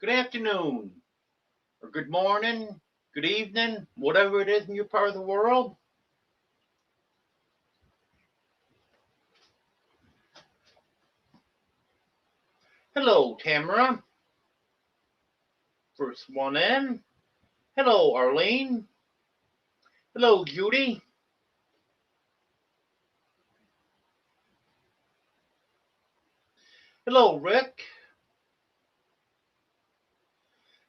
good afternoon, or good morning, good evening, whatever it is in your part of the world. Hello, Tamara. First one in. Hello, Arlene. Hello, Judy. Hello, Rick.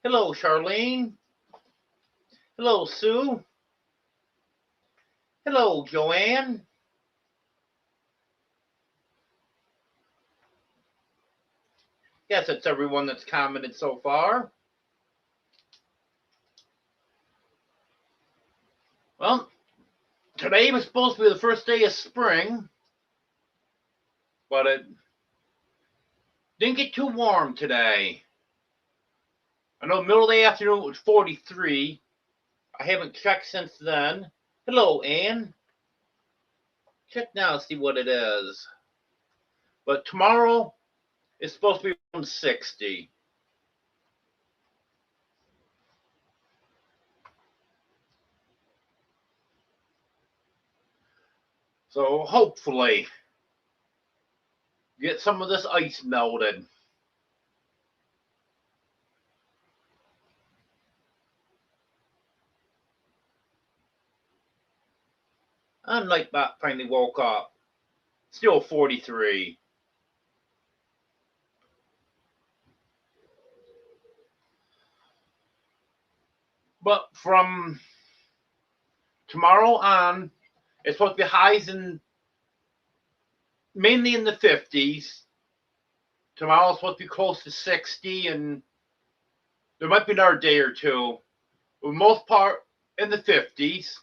Hello, Charlene. Hello, Sue. Hello, Joanne. Yes, it's everyone that's commented so far. Well, today was supposed to be the first day of spring, but it didn't get too warm today. I know middle of the afternoon it was 43. I haven't checked since then. Hello, Anne. Check now, see what it is. But tomorrow it's supposed to be around 60. So hopefully get some of this ice melted. And Nightbot finally woke up. Still 43. But from tomorrow on, it's supposed to be highs in mainly in the 50s. Tomorrow's supposed to be close to 60, and there might be another day or two. For the most part, in the 50s.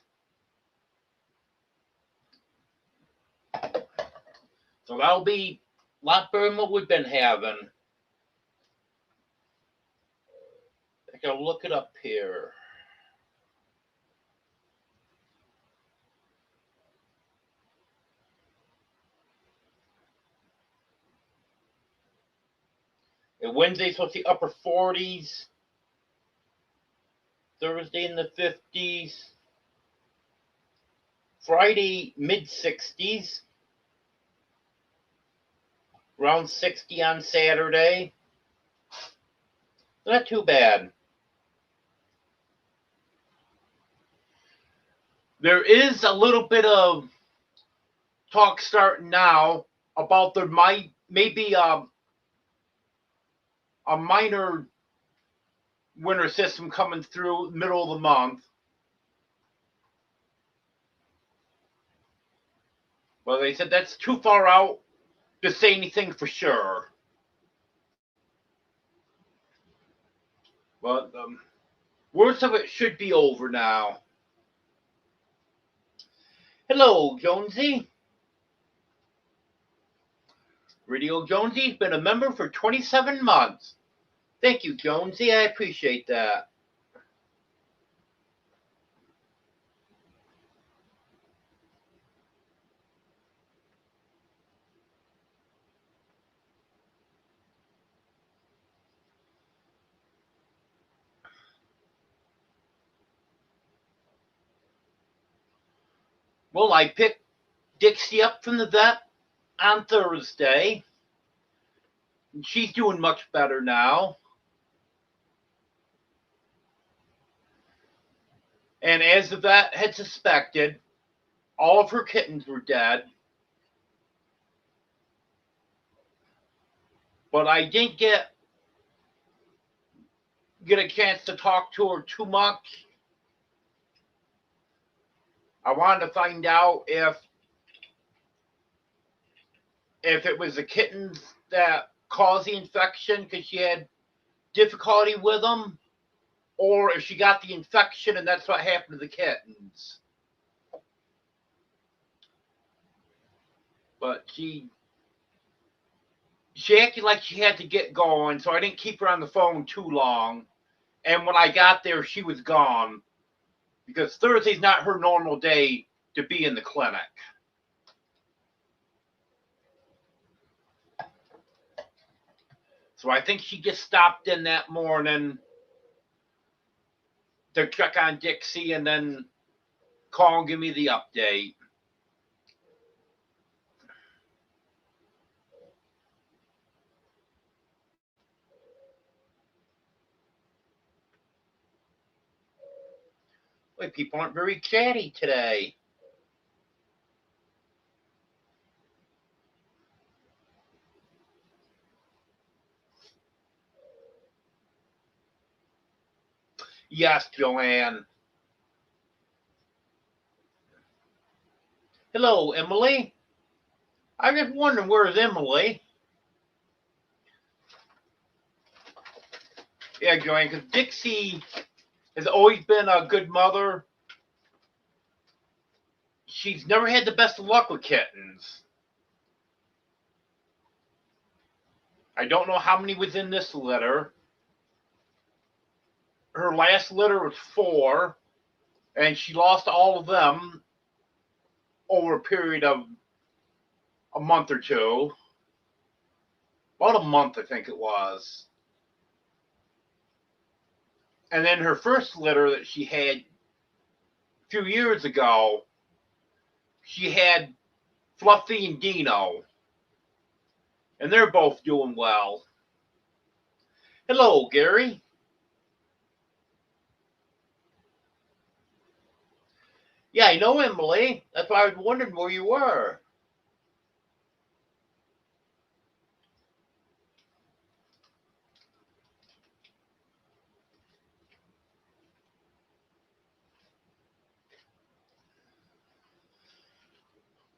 So that'll be a lot better than what we've been having. I gotta look it up here. And Wednesday's supposed to be upper 40s. Thursday in the 50s. Friday, mid 60s. Around 60 on Saturday. Not too bad. There is a little bit of talk starting now about there might maybe a minor winter system coming through middle of the month. Well, they said that's too far out to say anything for sure. But worst of it should be over now. Hello, Jonesy. Radio Jonesy's been a member for 27 months. Thank you, Jonesy. I appreciate that. Well, I picked Dixie up from the vet on Thursday. She's doing much better now. And as the vet had suspected, all of her kittens were dead. But I didn't get a chance to talk to her too much. I wanted to find out if it was the kittens that caused the infection because she had difficulty with them, or if she got the infection and that's what happened to the kittens. But she acted like she had to get going, so I didn't keep her on the phone too long. And when I got there, she was gone because Thursday's not her normal day to be in the clinic. So I think she just stopped in that morning to check on Dixie and then call and give me the update. Boy, people aren't very chatty today. Yes, Joanne. Hello, Emily. I was just wondering, where's Emily? Yeah, Joanne, because Dixie has always been a good mother. She's never had the best of luck with kittens. I don't know how many was in this litter. Her last litter was 4, and she lost all of them over a period of a month or two. About a month, I think it was. And then her first litter that she had a few years ago, she had Fluffy and Dino. And they're both doing well. Hello, Gary. Yeah, I know, Emily. That's why I was wondering where you were.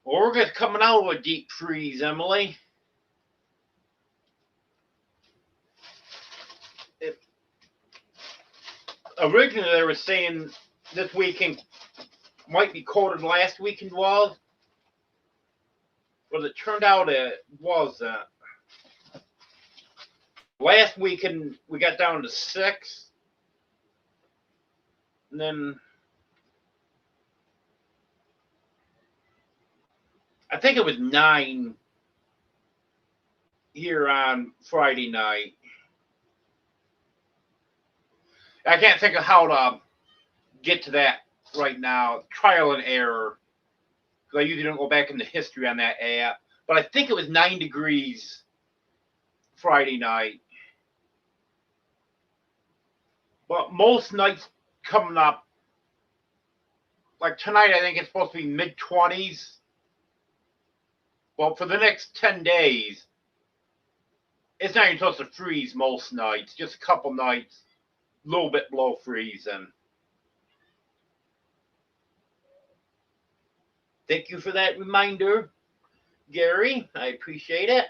Well, we're just coming out of a deep freeze, Emily. Originally, they were saying this weekend might be colder than last weekend was, but it turned out it wasn't. Last weekend, we got down to 6, and then I think it was 9 here on Friday night. I can't think of how to get to that right now. Trial and error. Because I usually don't go back into history on that app. But I think it was 9 degrees Friday night. But most nights coming up, like tonight, I think it's supposed to be mid-20s. Well, for the next 10 days, it's not even supposed to freeze most nights. Just a couple nights, a little bit below freezing. Thank you for that reminder, Gary. I appreciate it.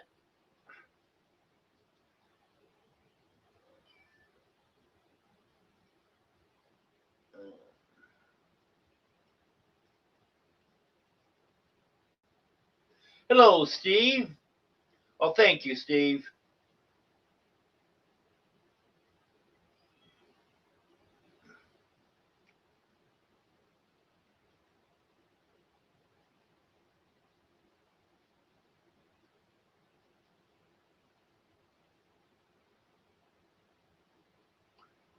Hello, Steve. Well, thank you, Steve.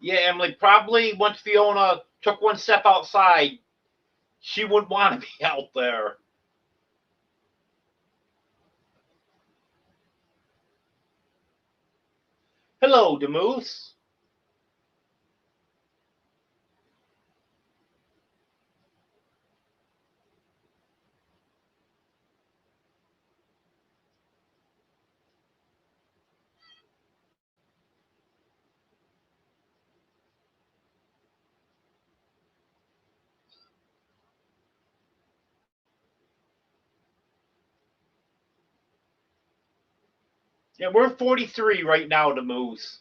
Yeah, Emily, probably once Fiona took one step outside, she wouldn't want to be out there. Hello, Demoose. Yeah, we're 43 right now, Demoose.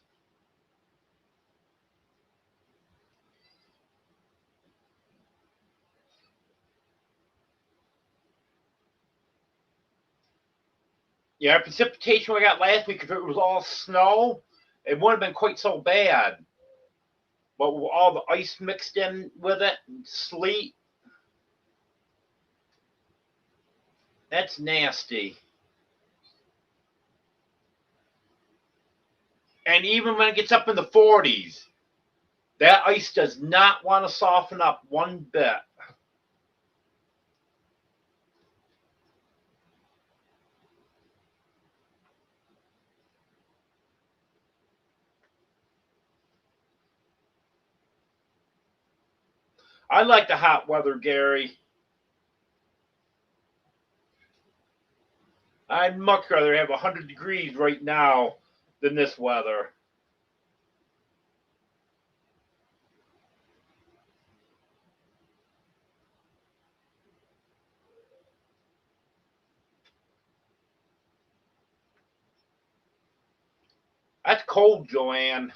Yeah, our precipitation we got last week, if it was all snow, it wouldn't have been quite so bad. But with all the ice mixed in with it, and sleet, that's nasty. And even when it gets up in the 40s, that ice does not want to soften up one bit. I like the hot weather, Gary. I'd much rather have 100 degrees right now than this weather. That's cold, Joanne.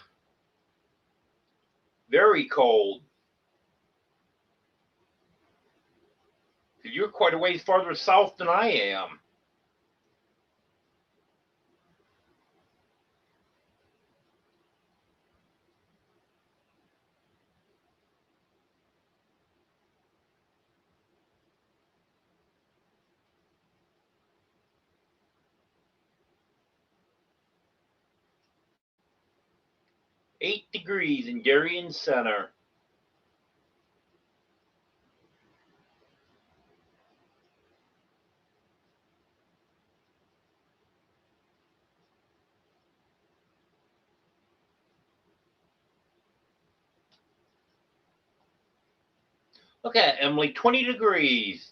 Very cold. You're quite a ways farther south than I am. Eight degrees in Darien Center. Look at Emily, 20 degrees.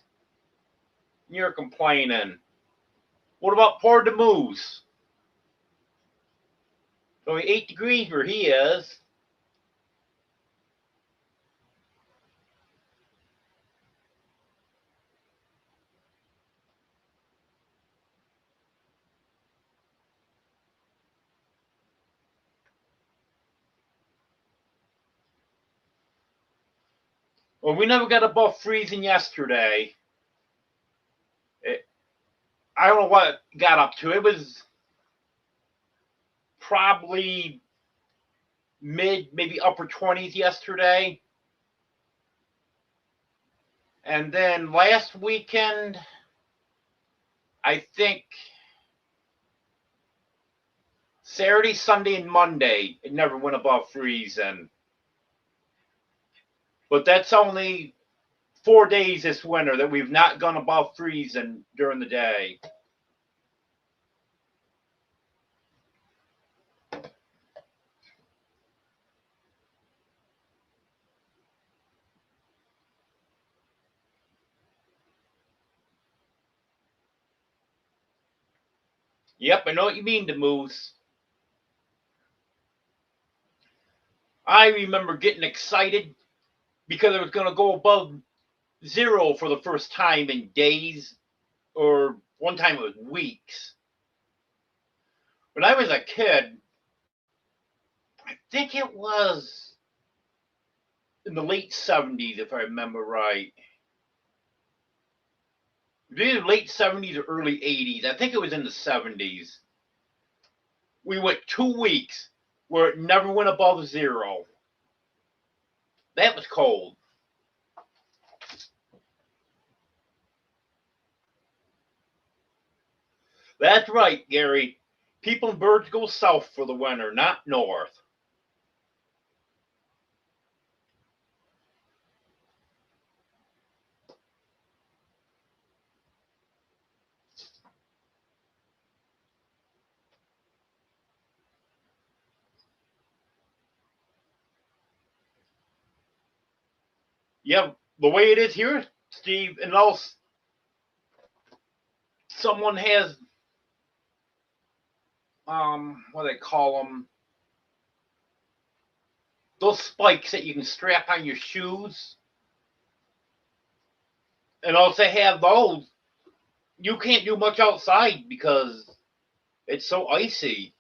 You're complaining. What about Port de Moose? Only 8 degrees where he is. Well, we never got above freezing yesterday. I don't know what it got up to. It was probably mid, maybe upper 20s yesterday. And then last weekend, I think Saturday, Sunday, and Monday, it never went above freezing. But that's only 4 days this winter that we've not gone above freezing during the day. Yep, I know what you mean, the Moose. I remember getting excited because it was going to go above zero for the first time in days, or one time it was weeks. When I was a kid, I think it was in the late 70s, if I remember right. Either late 70s or early 80s. I think it was in the 70s. We went 2 weeks where it never went above zero. That was cold. That's right, Gary. People and birds go south for the winter, not north. Yeah, the way it is here, Steve, unless someone has what do they call them? Those spikes that you can strap on your shoes. And unless they have those, you can't do much outside because it's so icy.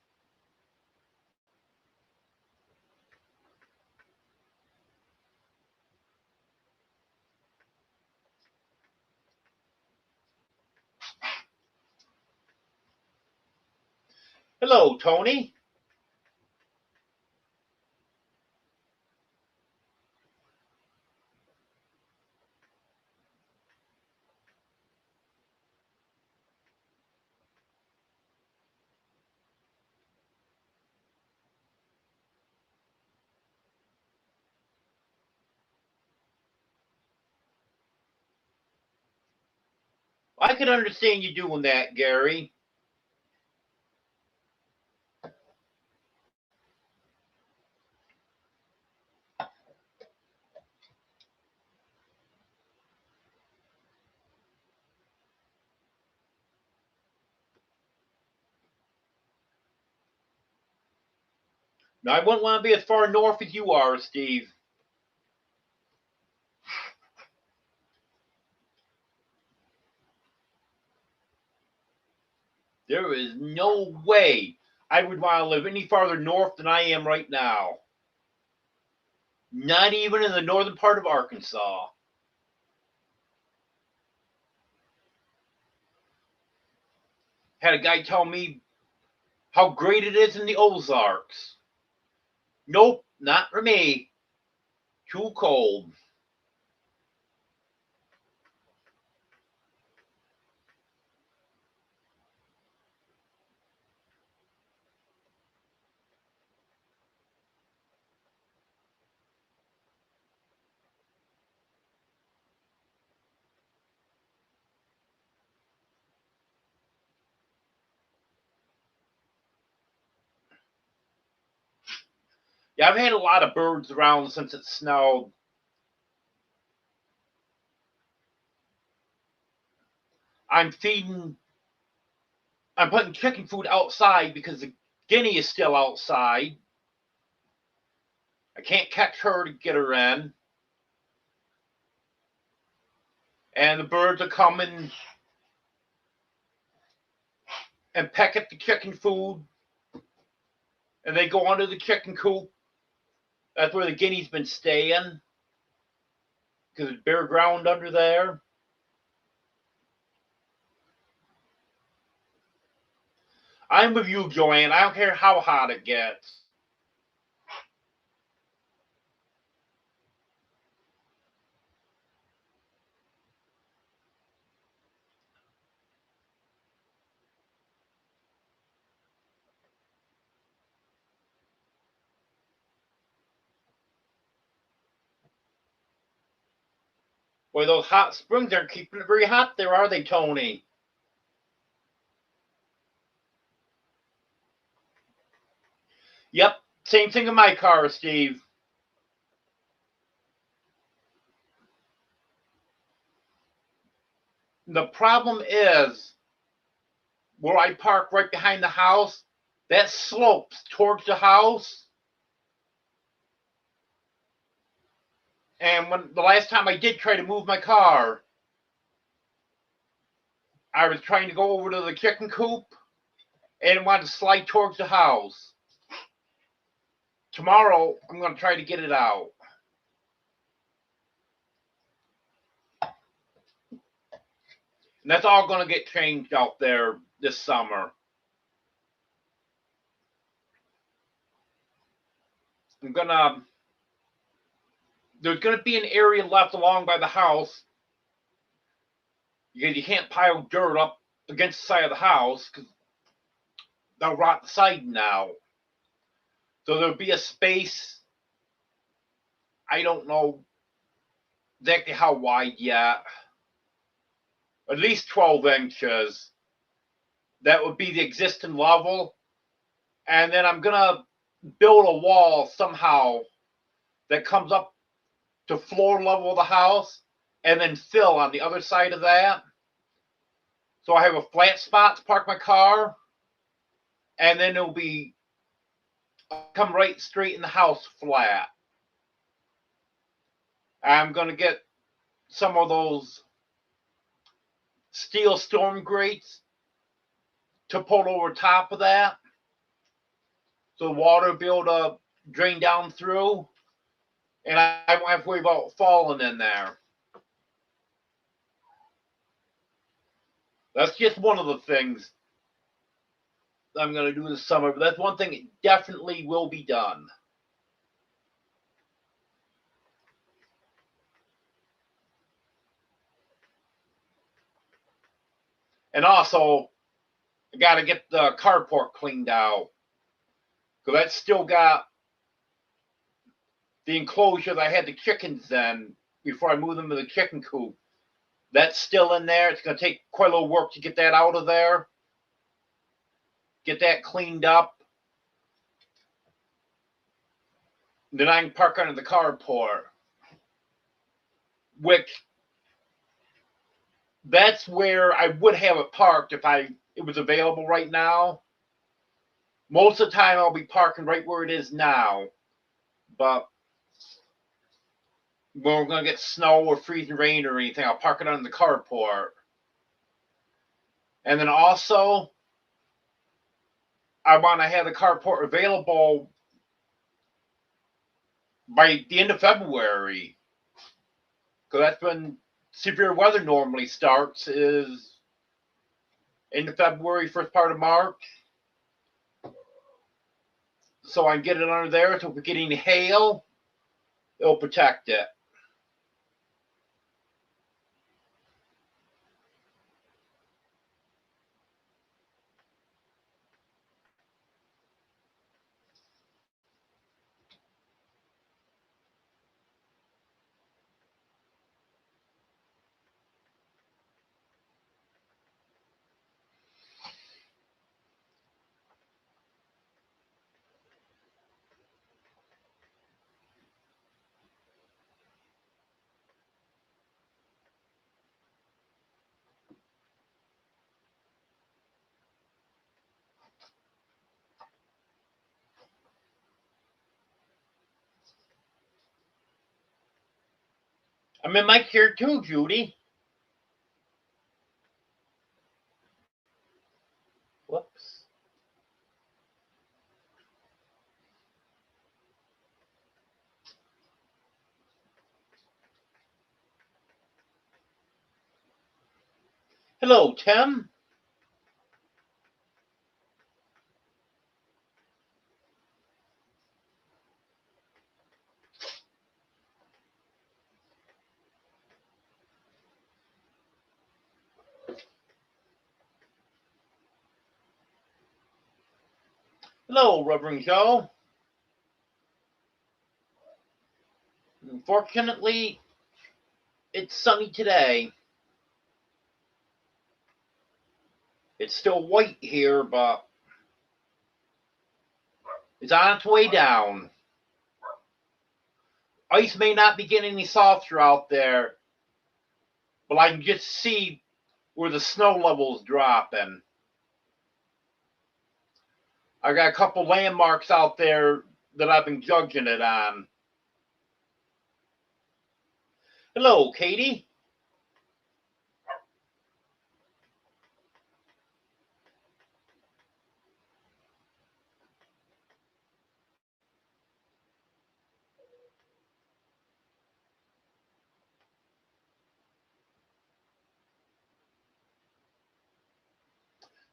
Hello, Tony. I can understand you doing that, Gary. Now, I wouldn't want to be as far north as you are, Steve. There is no way I would want to live any farther north than I am right now. Not even in the northern part of Arkansas. Had a guy tell me how great it is in the Ozarks. Nope, not for me. Too cold. Yeah, I've had a lot of birds around since it snowed. I'm feeding, I'm putting chicken food outside because the guinea is still outside. I can't catch her to get her in. And the birds are coming and peck at the chicken food. And they go under the chicken coop. That's where the guinea's been staying. Because it's bare ground under there. I'm with you, Joanne. I don't care how hot it gets. Boy, those hot springs aren't keeping it very hot there, are they, Tony? Yep, same thing in my car, Steve. The problem is, where I park right behind the house, that slopes towards the house. And when the last time I did try to move my car, I was trying to go over to the chicken coop and wanted to slide towards the house. Tomorrow, I'm going to try to get it out. And that's all going to get changed out there this summer. There's going to be an area left along by the house because you can't pile dirt up against the side of the house because they'll rot the siding out. So there'll be a space. I don't know exactly how wide yet. At least 12 inches. That would be the existing level. And then I'm going to build a wall somehow that comes up to floor level of the house and then fill on the other side of that. So I have a flat spot to park my car. And then it'll be come right straight in the house flat. I'm going to get some of those steel storm grates to put over top of that so the water will be able to drain down through and I won't have to worry about falling in there. That's just one of the things I'm going to do this summer, but that's one thing that definitely will be done. And also, I got to get the carport cleaned out because that's still got the enclosure that I had the chickens in before I moved them to the chicken coop. That's still in there. It's going to take quite a little work to get that out of there. Get that cleaned up. Then I can park under the carport. Which, that's where I would have it parked if it was available right now. Most of the time I'll be parking right where it is now. But when we're going to get snow or freezing rain or anything, I'll park it under the carport. And then also, I want to have the carport available by the end of February. Because that's when severe weather normally starts, is end of February, first part of March. So I can get it under there, so if we're getting hail, it'll protect it. I'm in my chair too, Judy. Whoops. Hello, Tim. Hello, Reverend Joe. Unfortunately, it's sunny today. It's still white here, but it's on its way down. Ice may not be getting any softer out there, but I can just see where the snow level's dropping. I got a couple landmarks out there that I've been judging it on. Hello, Katie.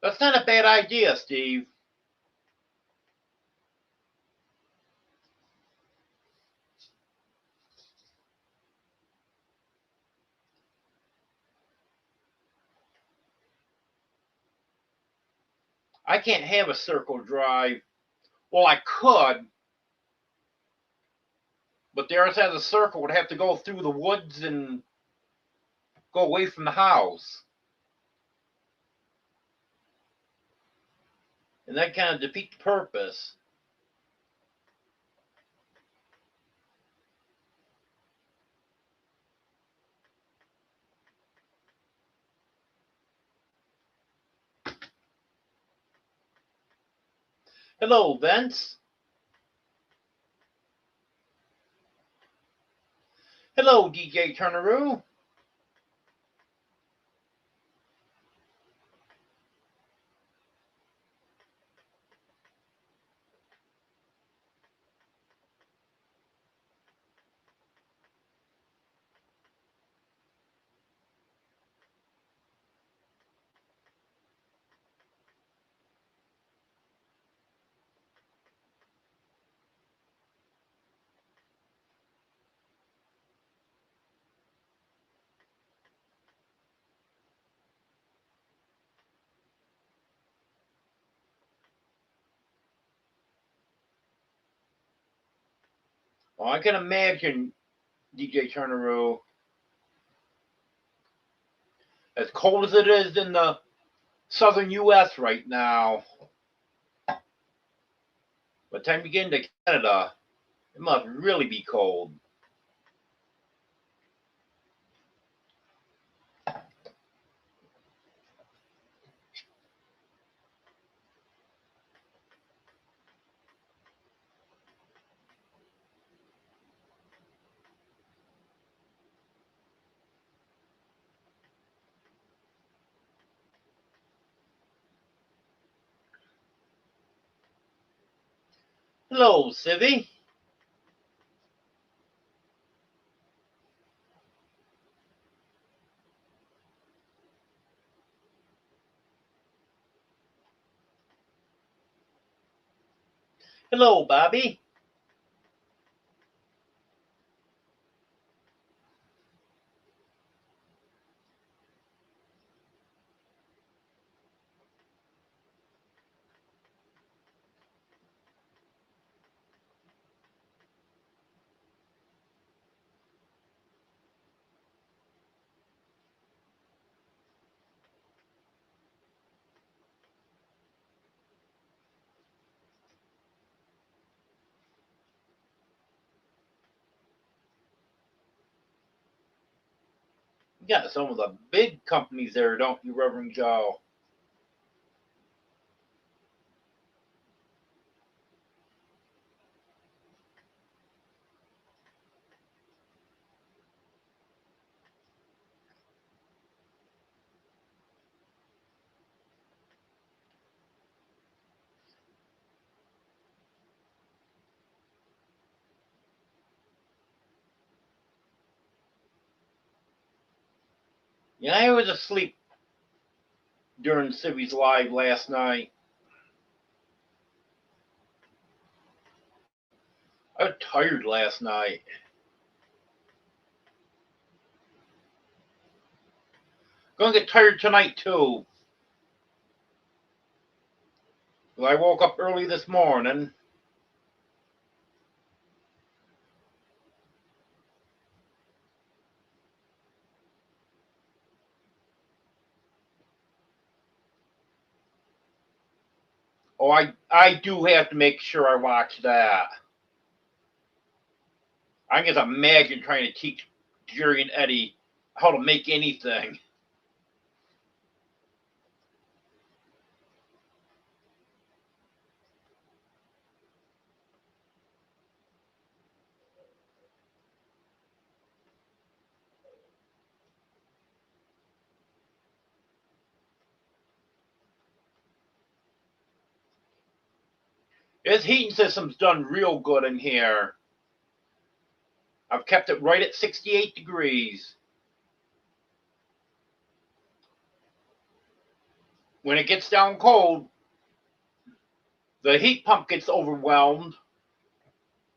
That's not a bad idea, Steve. I can't have a circle drive. Well, I could, but the other side of the circle would have to go through the woods and go away from the house. And that kind of defeats the purpose. Hello, Vince. Hello, DJ Turneroo. Well, I can imagine, DJ Turneroo, as cold as it is in the southern U.S. right now. By the time you get into Canada, it must really be cold. Hello, Civvy. Hello, Bobby. You got some of the big companies there, don't you, Reverend Joe? Yeah, I was asleep during Civvy's live last night. I was tired last night. Gonna get tired tonight too. I woke up early this morning. Oh, I do have to make sure I watch that. I can just imagine trying to teach Jerry and Eddie how to make anything. This heating system's done real good in here. I've kept it right at 68 degrees. When it gets down cold, the heat pump gets overwhelmed,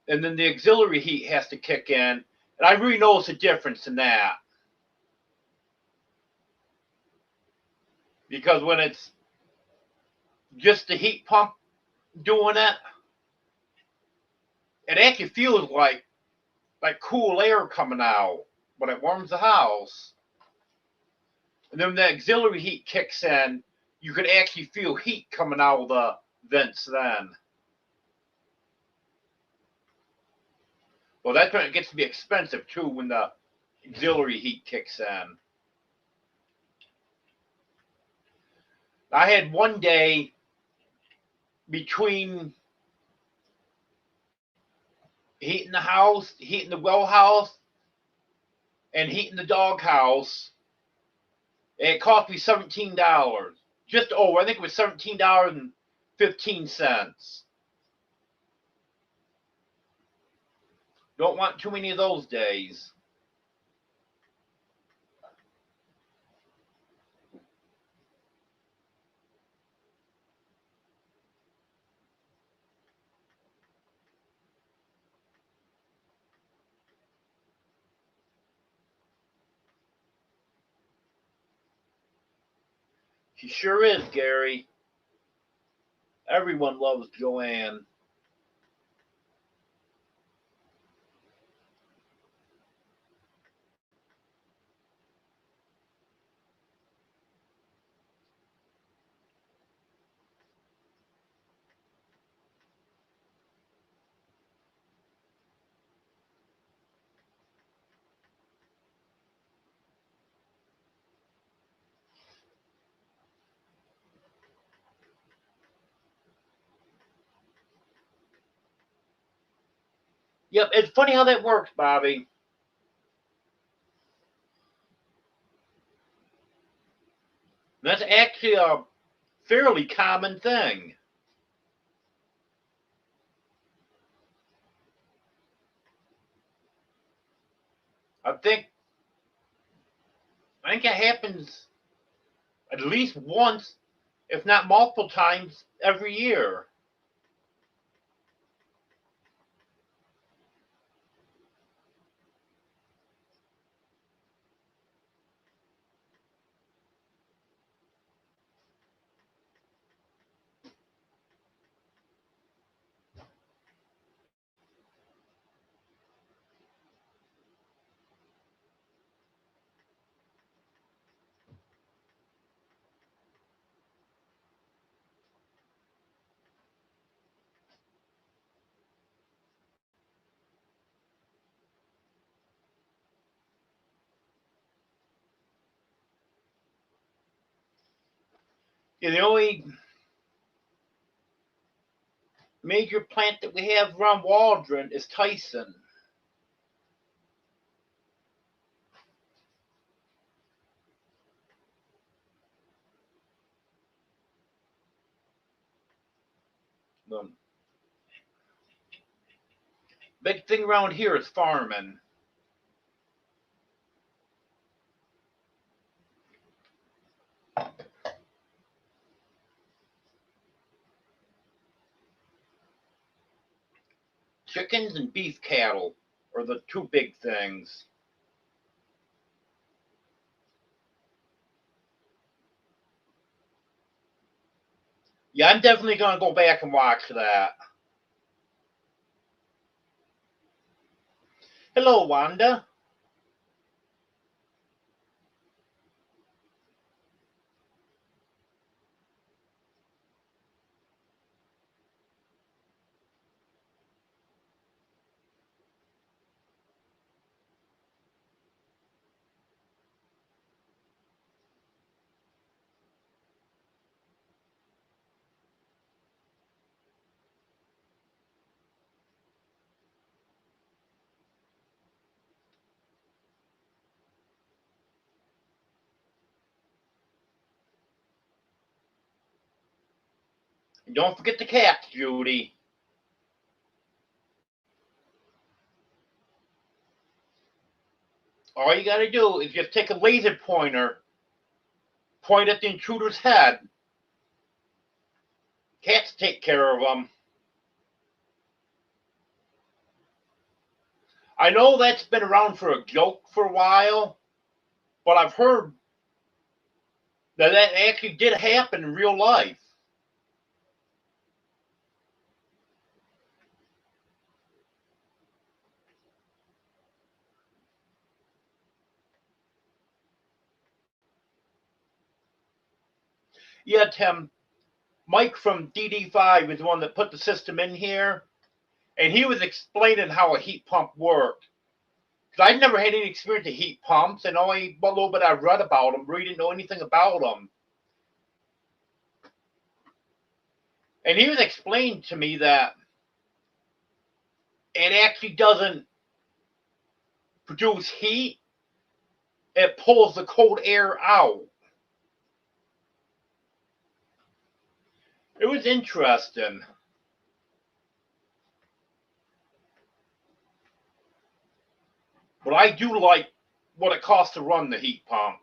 and then the auxiliary heat has to kick in. And I really notice a difference in that. Because when it's just the heat pump doing it, it actually feels like cool air coming out, but it warms the house. And then the auxiliary heat kicks in, you can actually feel heat coming out of the vents then. Well, that's when it gets to be expensive too, when the auxiliary heat kicks in. I had one day between heating the house, heating the well house, and heating the dog house. It cost me $17. Just over, I think it was $17.15. Don't want too many of those days. She sure is, Gary. Everyone loves Joanne. Yep, it's funny how that works, Bobby. That's actually a fairly common thing. I think I think it happens at least once, if not multiple times, every year. Yeah, the only major plant that we have around Waldron is Tyson. The big thing around here is farming. Chickens and beef cattle are the two big things. Yeah, I'm definitely gonna go back and watch that. Hello, Wanda. And don't forget the cats, Judy. All you gotta do is just take a laser pointer, point at the intruder's head. Cats take care of them. I know that's been around for a joke for a while, but I've heard that that actually did happen in real life. Yeah, Tim, Mike from DD5 is the one that put the system in here, and he was explaining how a heat pump worked. Because I'd never had any experience with heat pumps, and only a little bit I read about them, really didn't know anything about them. And he was explaining to me that it actually doesn't produce heat, it pulls the cold air out. It was interesting. But I do like what it costs to run the heat pump.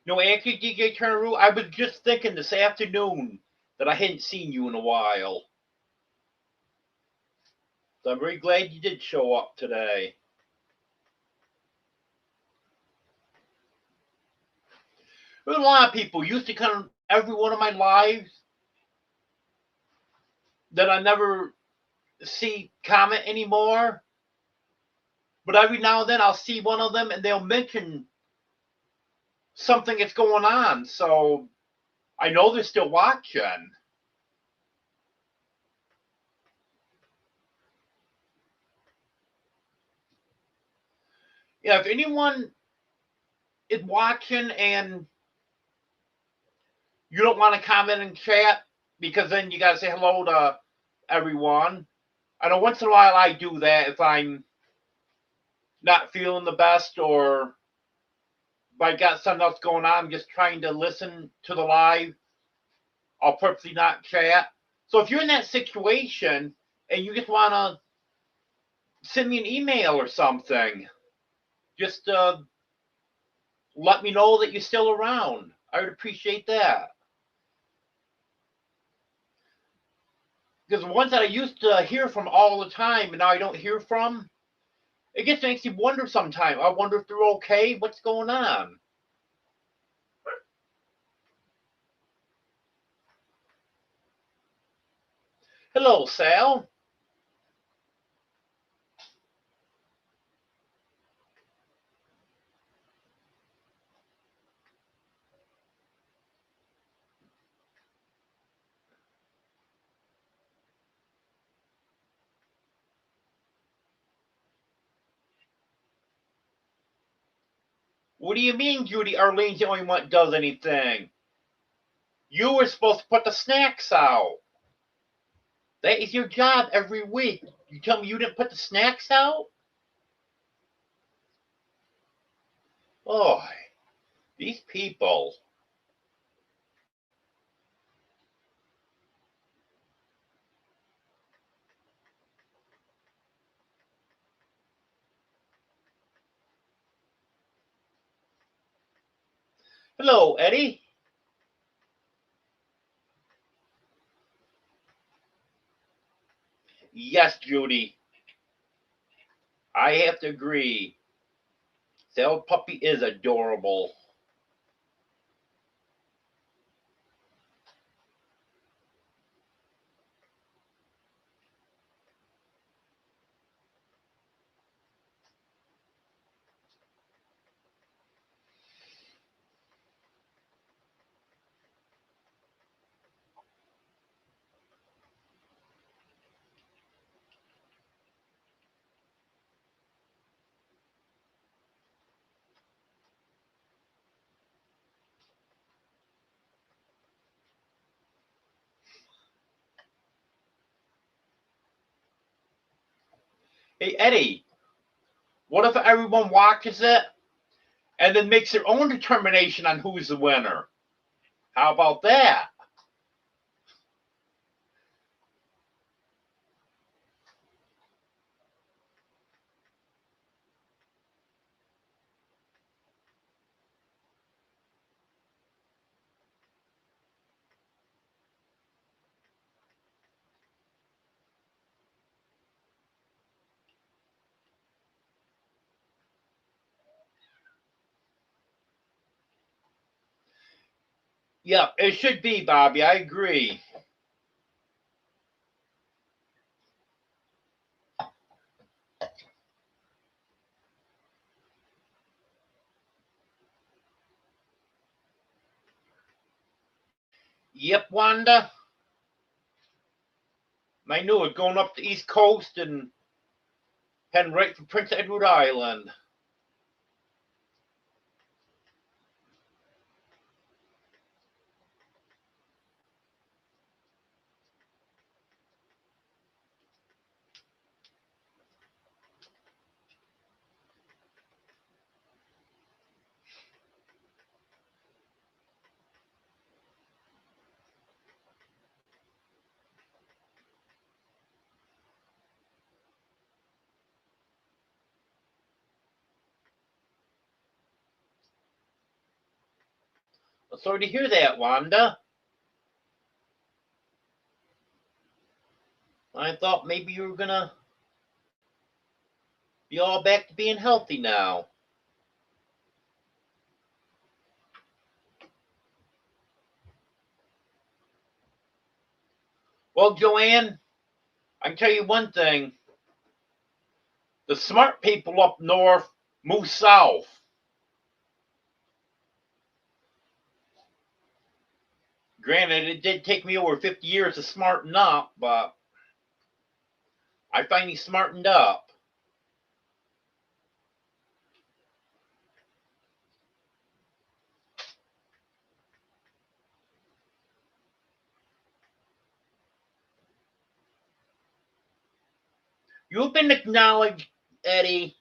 No, actually, DJ Turner, I was just thinking this afternoon that I hadn't seen you in a while. So I'm very glad you did show up today. There's a lot of people used to come every one of my lives that I never see comment anymore. But every now and then I'll see one of them and they'll mention something that's going on. So I know they're still watching. Yeah, if anyone is watching and you don't want to comment in chat, because then you got to say hello to everyone. I know once in a while I do that if I'm not feeling the best or if I got something else going on, I'm just trying to listen to the live. I'll purposely not chat. So if you're in that situation and you just want to send me an email or something, just let me know that you're still around. I would appreciate that. Because the ones that I used to hear from all the time and now I don't hear from, it just makes you wonder sometimes. I wonder if they're okay. What's going on? Hello, Sal. What do you mean, Judy? Arlene's the only one that does anything. You were supposed to put the snacks out. That is your job every week. You tell me you didn't put the snacks out? Oh, these people. Hello, Eddie. Yes, Judy. I have to agree. The old puppy is adorable. Hey, Eddie, what if everyone watches it and then makes their own determination on who's the winner? How about that? Yeah, it should be, Bobby. I agree. Yep, Wanda. I knew it going up the East Coast and heading right for Prince Edward Island. Sorry to hear that, Wanda. I thought maybe you were gonna be all back to being healthy now. Well, Joanne, I can tell you one thing. The smart people up north move south. Granted, it did take me over 50 years to smarten up, but I finally smartened up. You've been acknowledged, Eddie.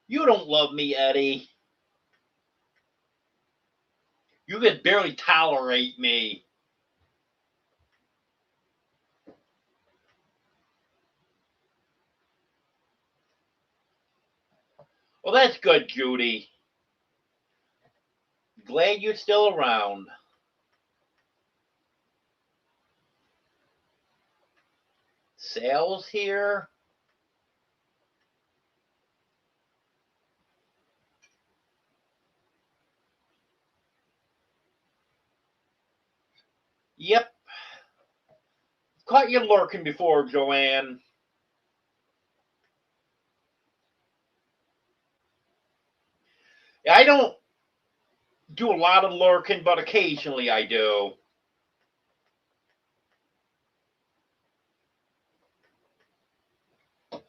You don't love me, Eddie. You can barely tolerate me. Well, that's good, Judy. Glad you're still around. Sal's here. Yep. Caught you lurking before, Joanne. I don't do a lot of lurking, but occasionally I do. A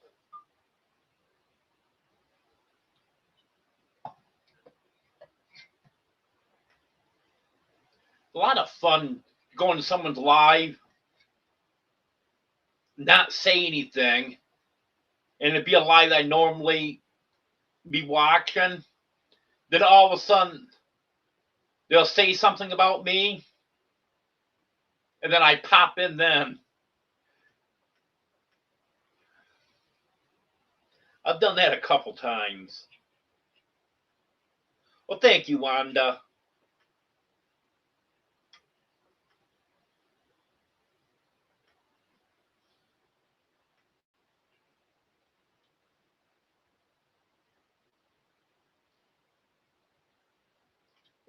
lot of fun going to someone's live, not say anything, and it'd be a live that I normally be watching. Then all of a sudden, they'll say something about me, and then I pop in then. I've done that a couple times. Well, thank you, Wanda.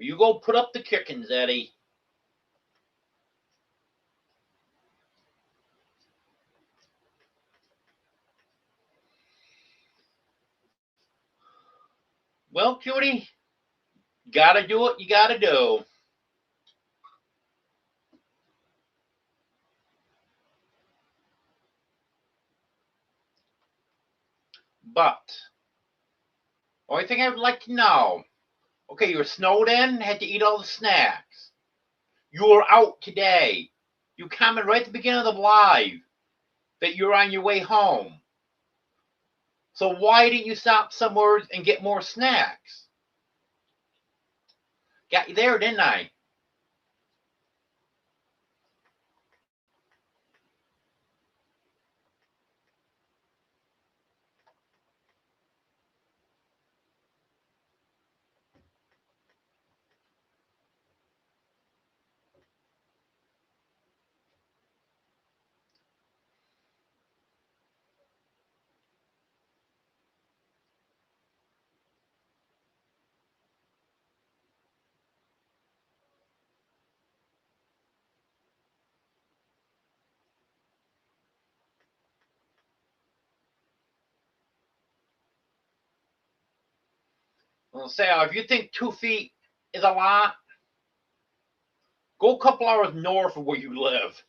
You go put up the chickens, Eddie. Well, Judy, gotta do what you gotta do. But, only thing I would like to know, okay, you were snowed in, had to eat all the snacks. You were out today. You commented right at the beginning of the live that you're on your way home. So why didn't you stop somewhere and get more snacks? Got you there, didn't I? Well, Sal, if you think 2 feet is a lot, go a couple hours north of where you live.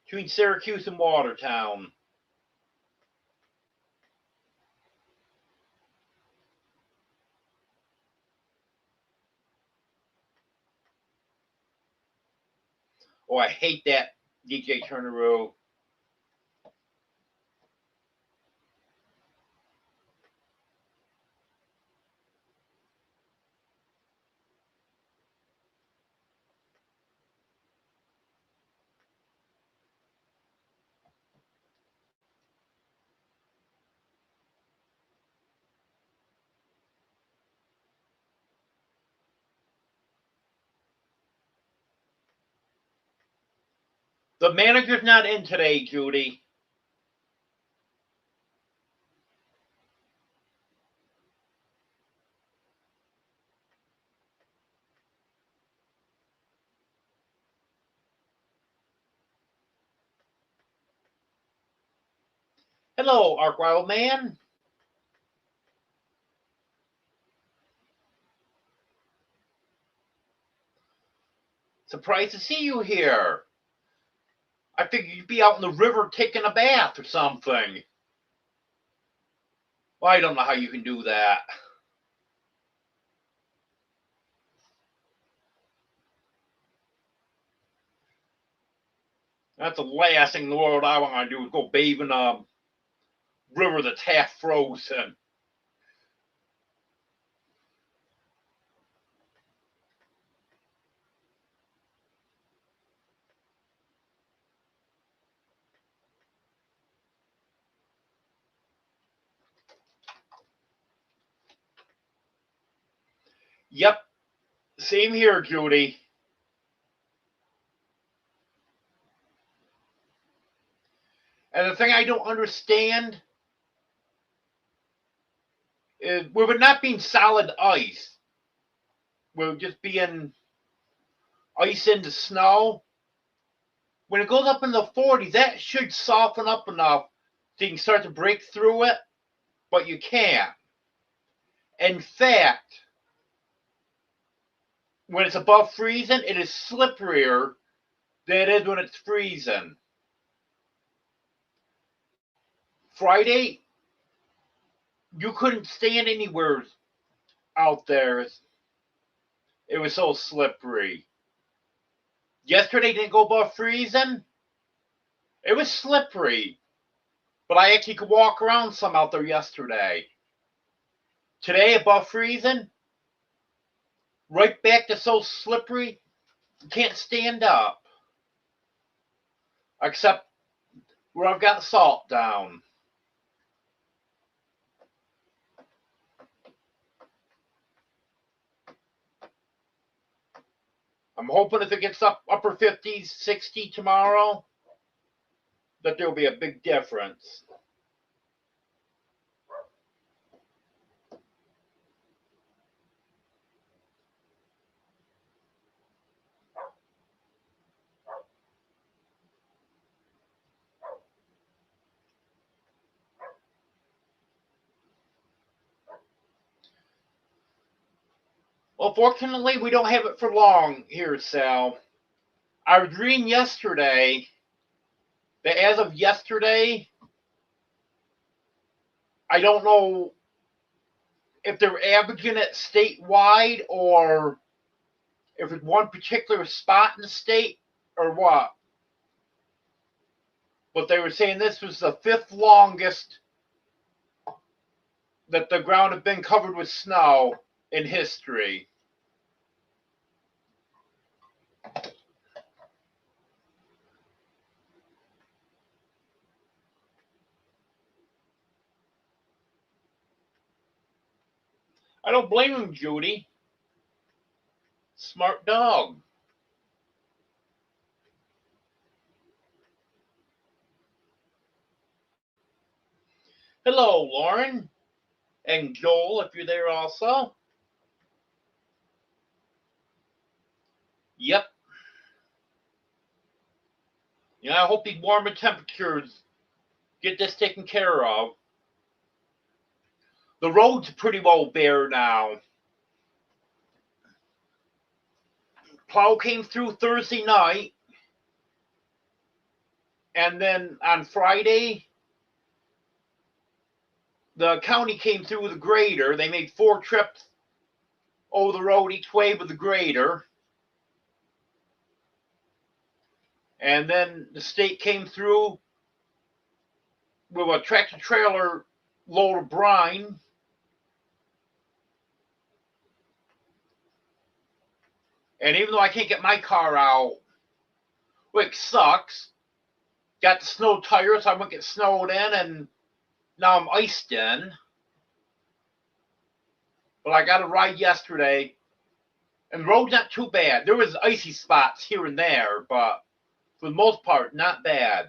Between Syracuse and Watertown. Oh, I hate that DJ Turneroo. The manager's not in today, Judy. Hello, Ark Wild Man. Surprised to see you here. I figured you'd be out in the river taking a bath or something. Well, I don't know how you can do that. That's the last thing in the world I want to do is go bathe in a river that's half frozen. Yep, same here, Judy. And the thing I don't understand is with it not being solid ice, with just being ice into snow, when it goes up in the 40s, that should soften up enough so you can start to break through it, but you can't. In fact, when it's above freezing, it is slipperier than it is when it's freezing. Friday, you couldn't stand anywhere out there. It was so slippery. Yesterday didn't go above freezing. It was slippery, but I actually could walk around some out there yesterday. Today above freezing, right back to so slippery, you can't stand up. Except where I've got salt down. I'm hoping if it gets up upper 50s, 60 tomorrow, that there'll be a big difference. Well, fortunately, we don't have it for long here, Sal. I was reading yesterday that as of yesterday, I don't know if they're averaging it statewide or if it's one particular spot in the state or what. But they were saying this was the 5th longest that the ground had been covered with snow in history. I don't blame him, Judy. Smart dog. Hello, Lauren. And Joel, if you're there also. Yep. Yeah, I hope these warmer temperatures get this taken care of. The road's pretty well bare now. Plow came through Thursday night, and then on Friday, the county came through with a grader. They made 4 trips over the road each way with the grader. And then the state came through with a tractor trailer load of brine. And even though I can't get my car out, which sucks, got the snow tires, so I wouldn't get snowed in, and now I'm iced in. But I got a ride yesterday, and the road's not too bad. There was icy spots here and there, but For the most part, not bad.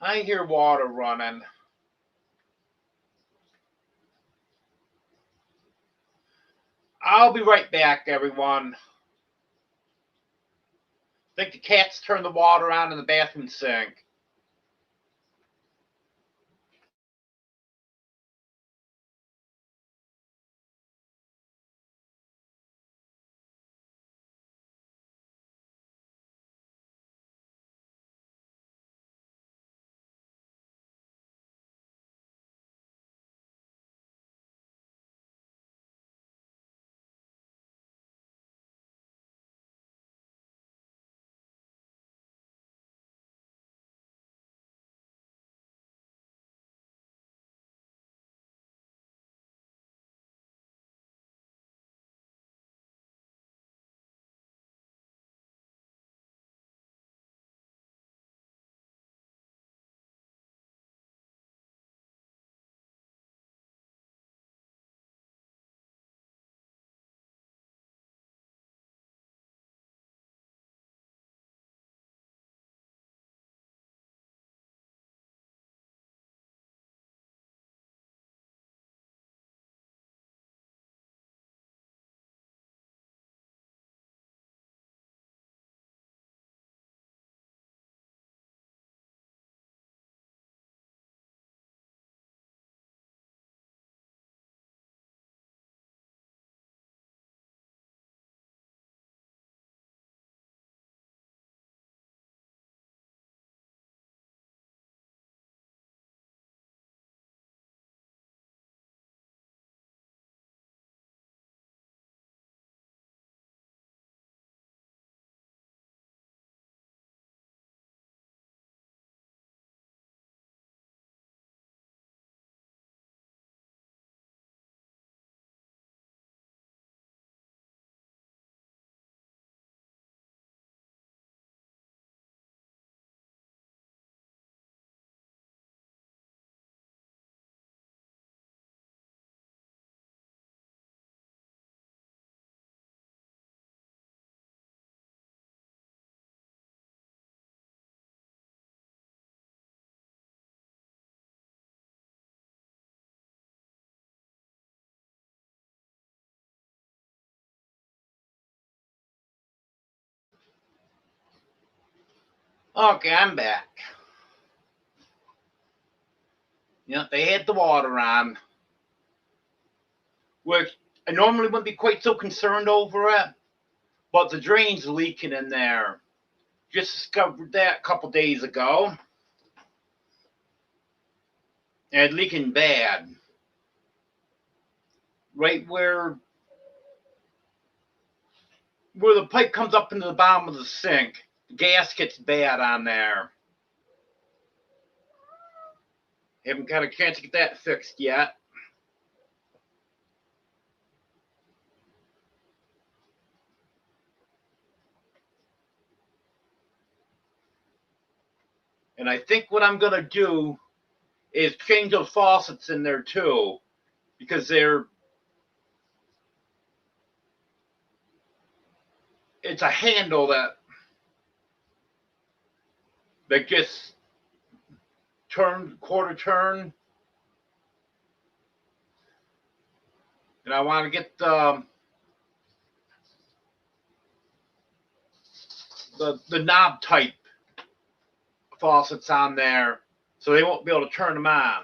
I hear water running. I'll be right back, everyone. I think the cats turned the water on in the bathroom sink. Okay, I'm back. Yeah, they had the water on, which I normally wouldn't be quite so concerned over it, but the drain's leaking in there. Just discovered that a couple days ago. And leaking bad. Right where the pipe comes up into the bottom of the sink, the gas gets bad on there. Haven't got a chance to get that fixed yet. And I think what I'm gonna do is change those faucets in there too, because it's a handle that just quarter turn, and I want to get the knob type faucets on there, so they won't be able to turn them on.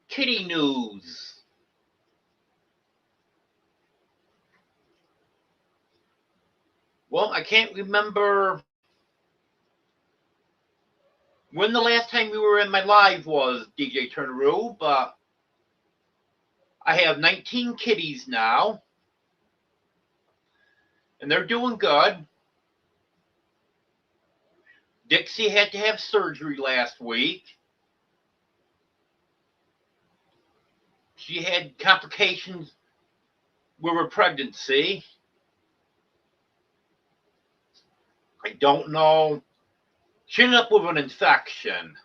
Kitty news. Well, I can't remember when the last time we were in my live was, DJ Turneroo, but I have 19 kitties now. and they're doing good. Dixie had to have surgery last week. She had complications with her pregnancy. I don't know. She ended up with an infection.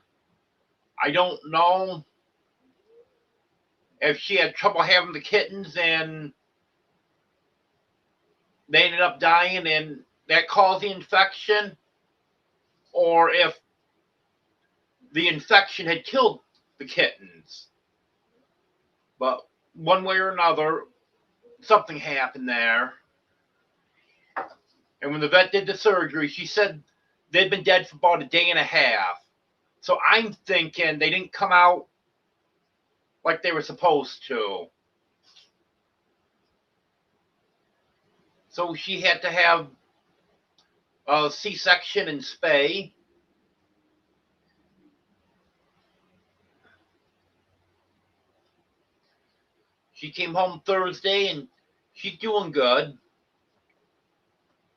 I don't know if she had trouble having the kittens and they ended up dying and that caused the infection, or if the infection had killed the kittens. But one way or another, something happened there. And when the vet did the surgery, she said they'd been dead for about a day and a half. So I'm thinking they didn't come out like they were supposed to. So she had to have a C-section and spay. She came home Thursday and she's doing good.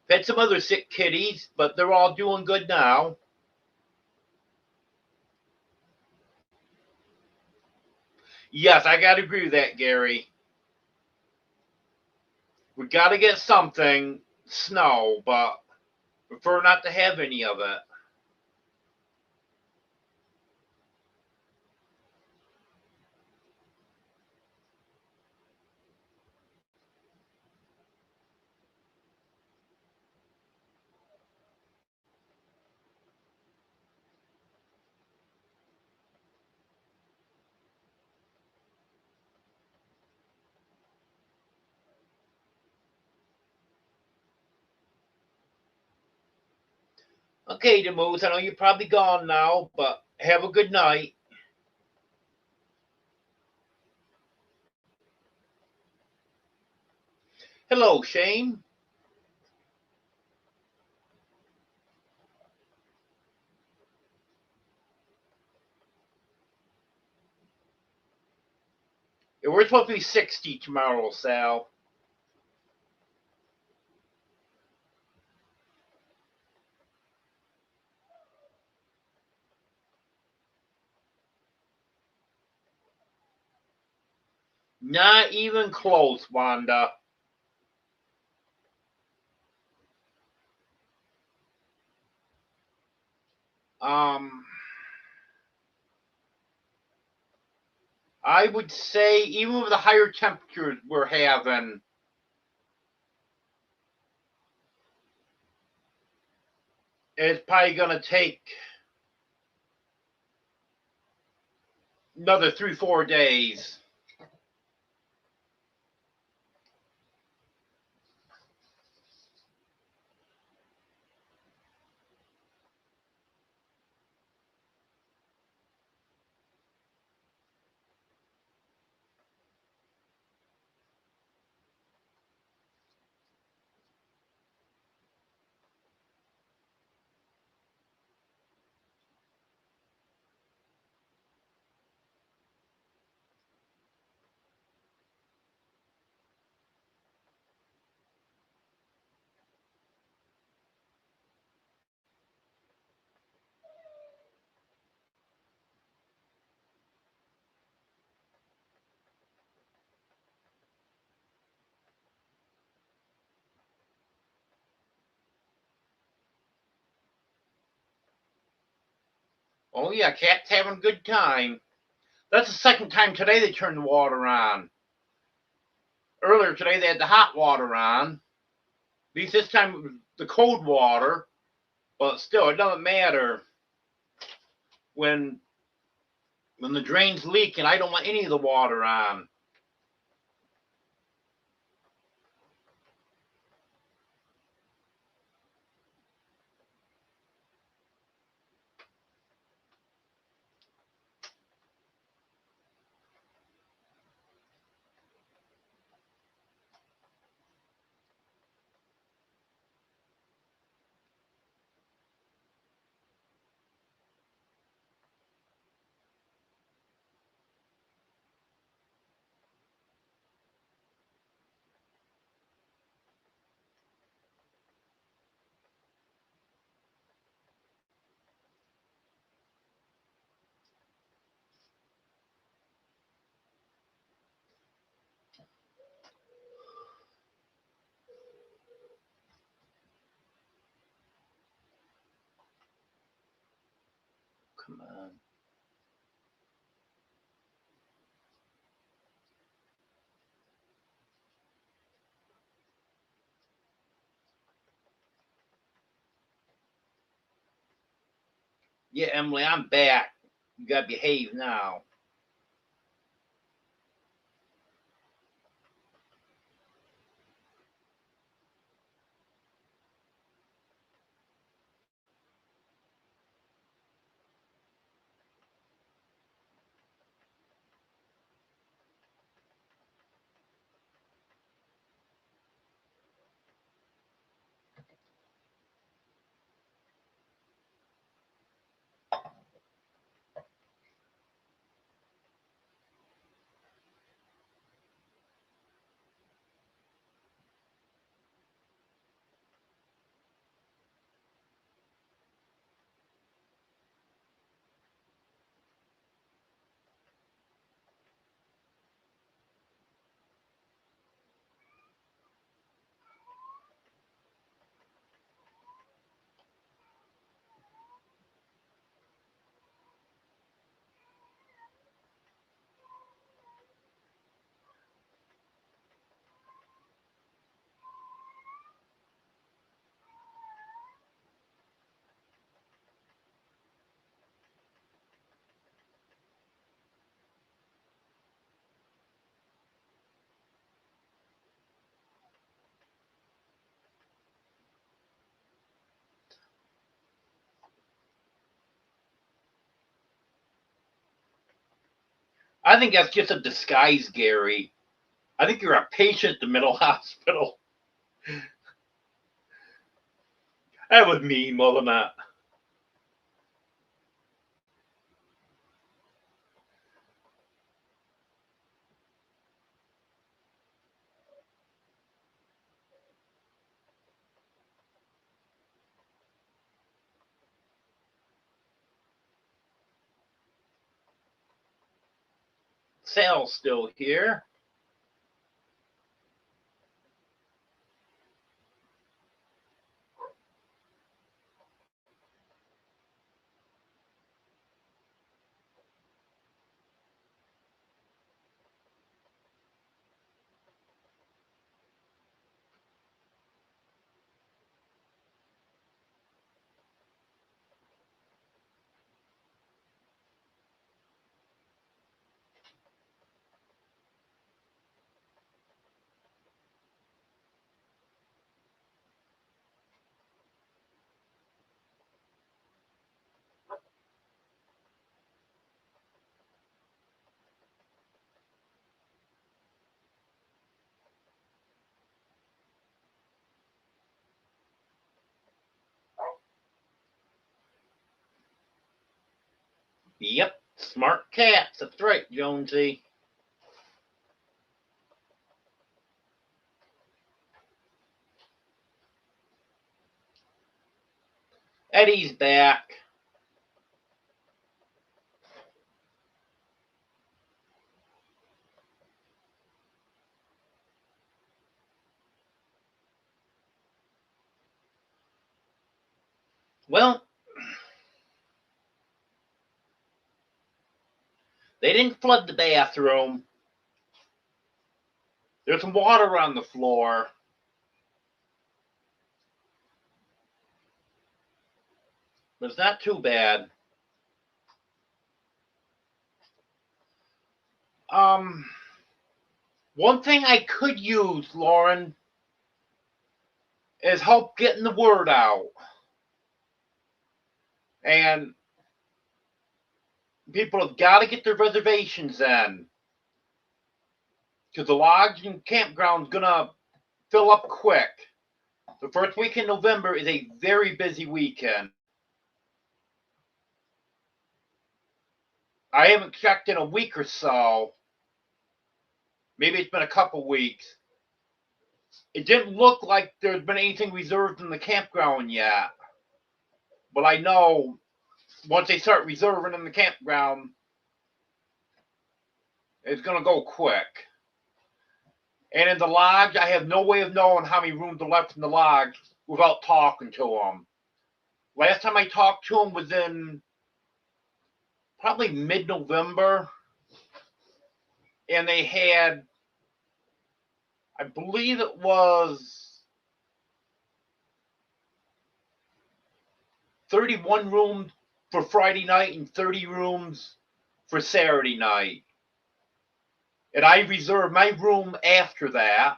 Had some other sick kitties, but they're all doing good now. Yes, I got to agree with that, Gary. We got to get something, snow, but prefer not to have any of it. Okay, Demoose, I know you're probably gone now, but have a good night. Hello, Shane. Yeah, we're supposed to be 60 tomorrow, Sal. Not even close, Wanda. Um, I would say even with the higher temperatures we're having, it's probably gonna take another 3, 4 days. Oh yeah, cat's having a good time. That's the second time today they turned the water on. Earlier today they had the hot water on. At least this time it was the cold water, but still it doesn't matter when the drain's leaking. I don't want any of the water on. come on. Yeah, Emily, I'm back. You gotta behave now. I think that's just a disguise, Gary. I think you're a patient at the mental hospital. That was me more than that. Sal's still here. Yep, smart cats. That's right, Jonesy. Eddie's back. Well, they didn't flood the bathroom. There's some water on the floor. But it's not too bad. Um, One thing I could use, Lauren, is help getting the word out. And people have got to get their reservations in. Because the lodge and campground's going to fill up quick. The first week in November is a very busy weekend. I haven't checked in a week or so. Maybe it's been a couple weeks. It didn't look like there's been anything reserved in the campground yet. But I know once they start reserving in the campground, it's going to go quick. And in the lodge, I have no way of knowing how many rooms are left in the lodge without talking to them. Last time I talked to them was in probably mid-November, and they had, I believe it was 31 rooms for Friday night and 30 rooms for Saturday night. And I reserved my room after that.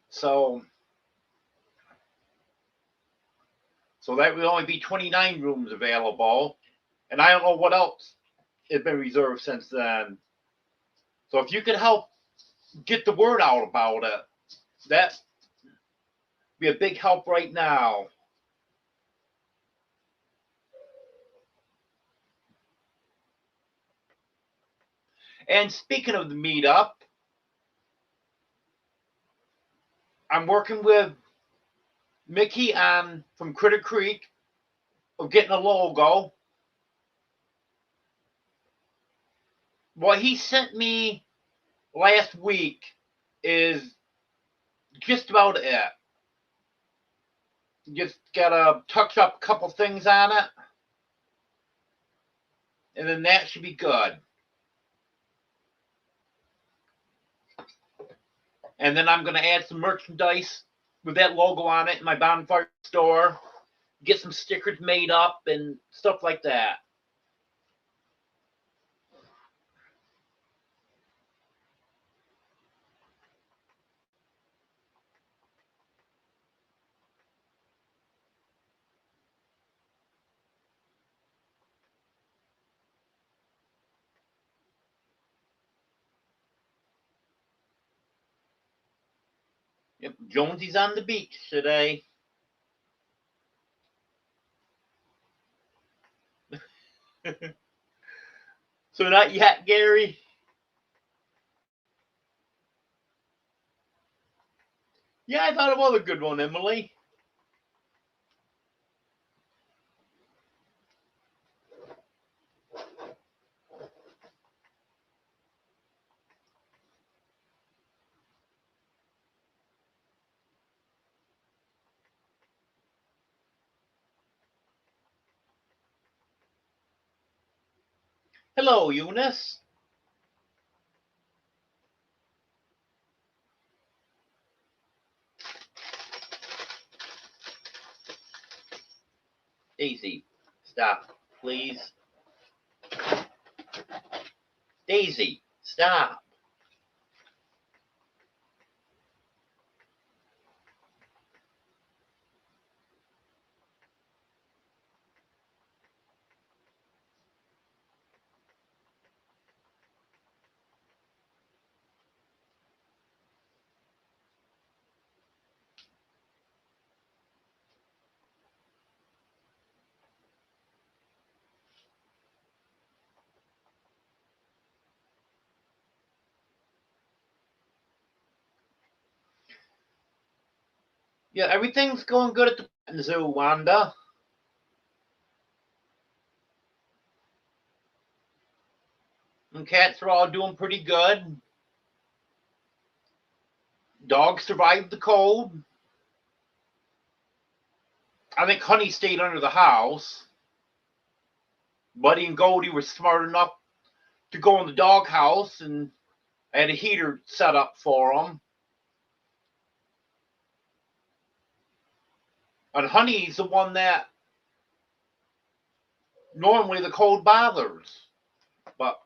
So that would only be 29 rooms available. And I don't know what else has been reserved since then. So if you could help get the word out about it, that'd be a big help right now. And speaking of the meetup, I'm working with Mickey from Critter Creek of getting a logo. What he sent me last week is just about it. Just gotta touch up a couple things on it, and then that should be good. And then I'm gonna add some merchandise with that logo on it in my Bonfire store. Get some stickers made up and stuff like that. Yep, Jonesy's on the beach today. So not yet, Gary. Yeah, I thought it was a good one, Emily. Hello, Eunice. Daisy, stop, please. Daisy, stop. Yeah, everything's going good at the zoo, Wanda. And cats are all doing pretty good. Dogs survived the cold. I think Honey stayed under the house. Buddy and Goldie were smart enough to go in the doghouse, and I had a heater set up for them. And Honey's the one that normally the cold bothers. But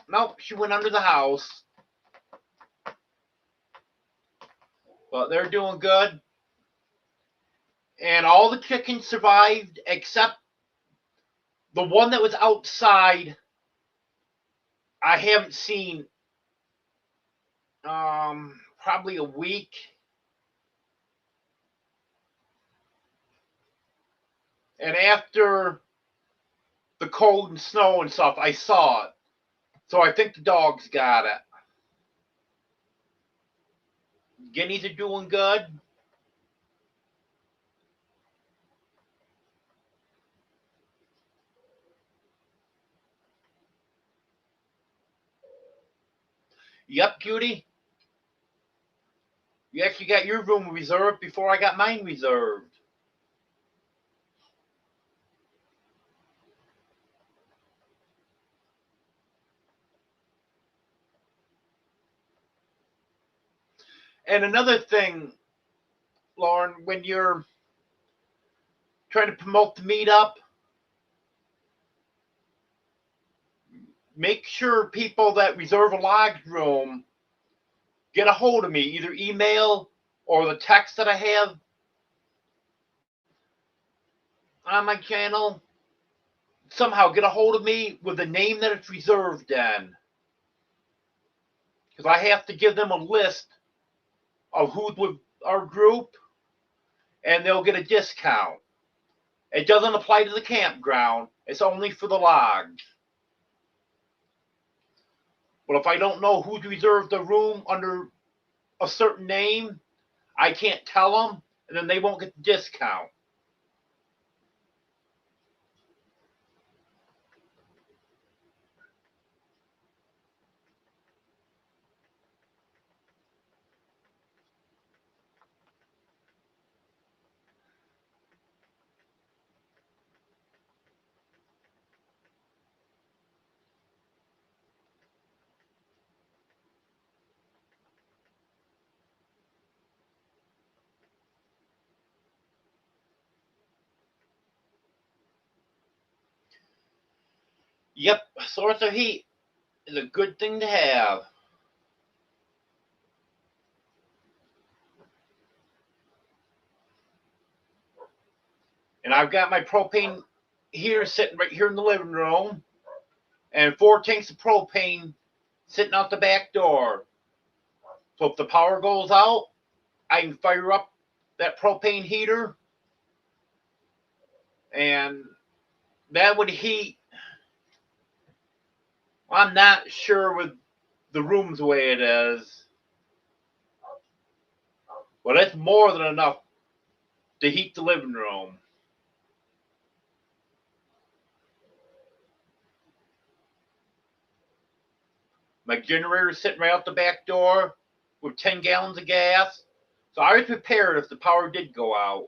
nope, she went under the house. But they're doing good. And all the chickens survived except the one that was outside. I haven't seen probably a week. And after the cold and snow and stuff, I saw it. So I think the dogs got it. Guineas are doing good. Yep, Cutie. You actually got your room reserved before I got mine reserved. And another thing, Lauren, when you're trying to promote the meetup, make sure people that reserve a lodge room get a hold of me, either email or the text that I have on my channel. Somehow get a hold of me with the name that it's reserved in. Because I have to give them a list of who's with our group, and they'll get a discount. It doesn't apply to the campground. It's only for the lodge. But if I don't know who's reserved the room under a certain name, I can't tell them, and then they won't get the discount. Yep, source of heat is a good thing to have. And I've got my propane heater sitting right here in the living room, and 4 tanks of propane sitting out the back door. So if the power goes out, I can fire up that propane heater, and that would heat. I'm not sure with the room's the way it is, but it's more than enough to heat the living room. My generator's sitting right out the back door with 10 gallons of gas. So I was prepared if the power did go out.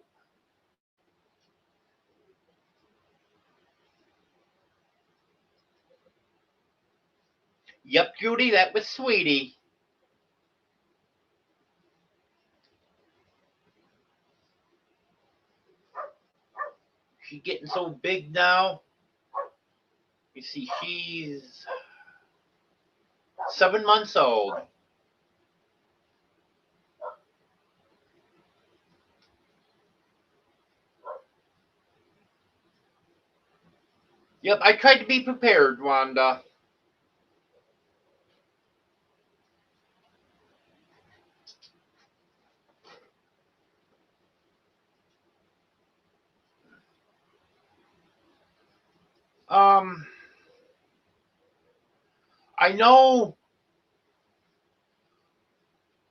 Yep, Judy, that was Sweetie. She's getting so big now. You see, she's 7 months old. Yep, I tried to be prepared, Wanda. I know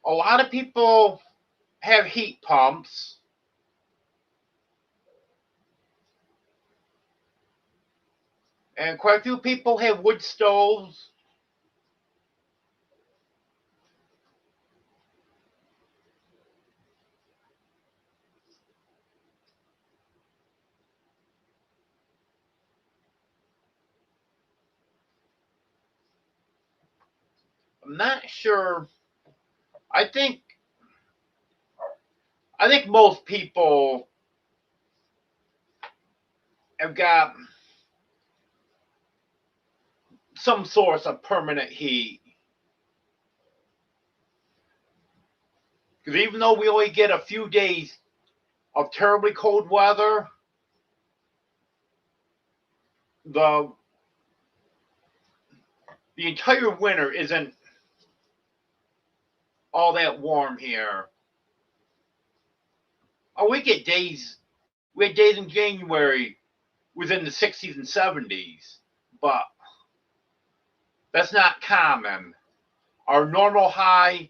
a lot of people have heat pumps. And quite a few people have wood stoves. I'm not sure. I think most people have got some source of permanent heat. Because even though we only get a few days of terribly cold weather, the entire winter isn't all that warm here. Oh, we get days. We had days in January within the 60s and 70s, but that's not common. Our normal high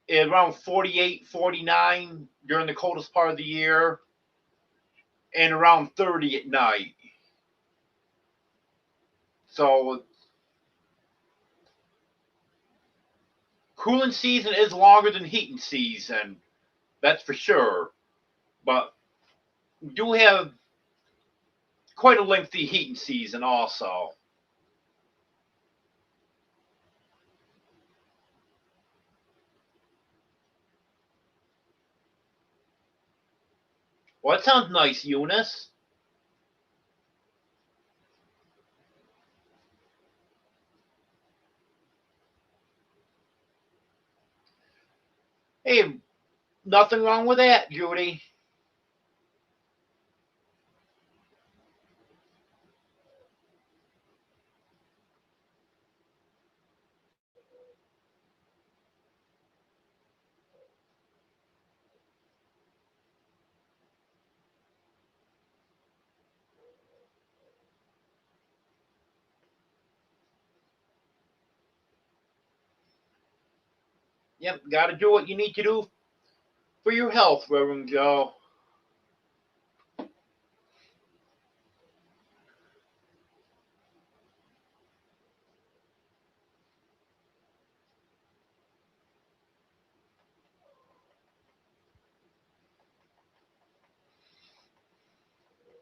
is around 48, 49 during the coldest part of the year, and around 30 at night. So cooling season is longer than heating season, that's for sure. But we do have quite a lengthy heating season also. Well, that sounds nice, Eunice. Hey, nothing wrong with that, Judy. Yep, got to do what you need to do for your health, Reverend Joe.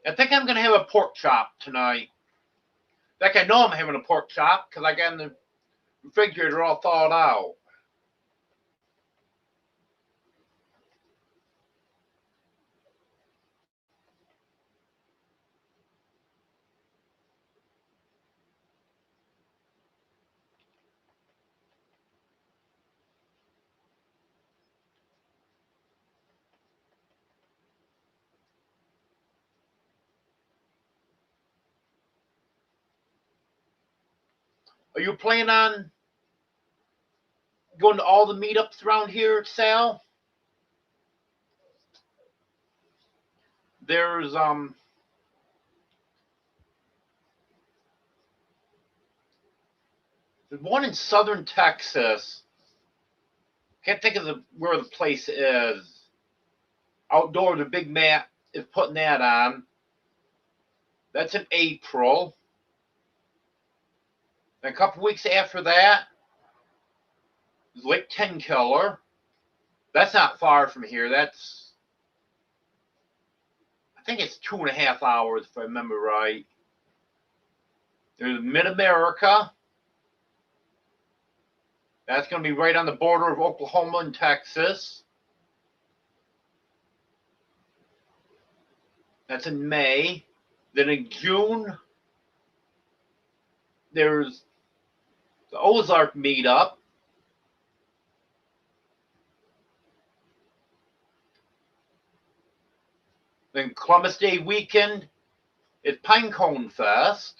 I think I'm gonna have a pork chop tonight. In fact, I know I'm having a pork chop because I got in the refrigerator all thawed out. Are you planning on going to all the meetups around here, Sal? There's one in southern Texas. Can't think of where the place is. Outdoor, the big Matt is putting that on. That's in April. And a couple weeks after that is Lake Tenkiller. That's not far from here. I think it's 2.5 hours if I remember right. There's Mid America. That's going to be right on the border of Oklahoma and Texas. That's in May. Then in June, there's the Ozark meetup. Then Columbus Day weekend is Pinecone Fest.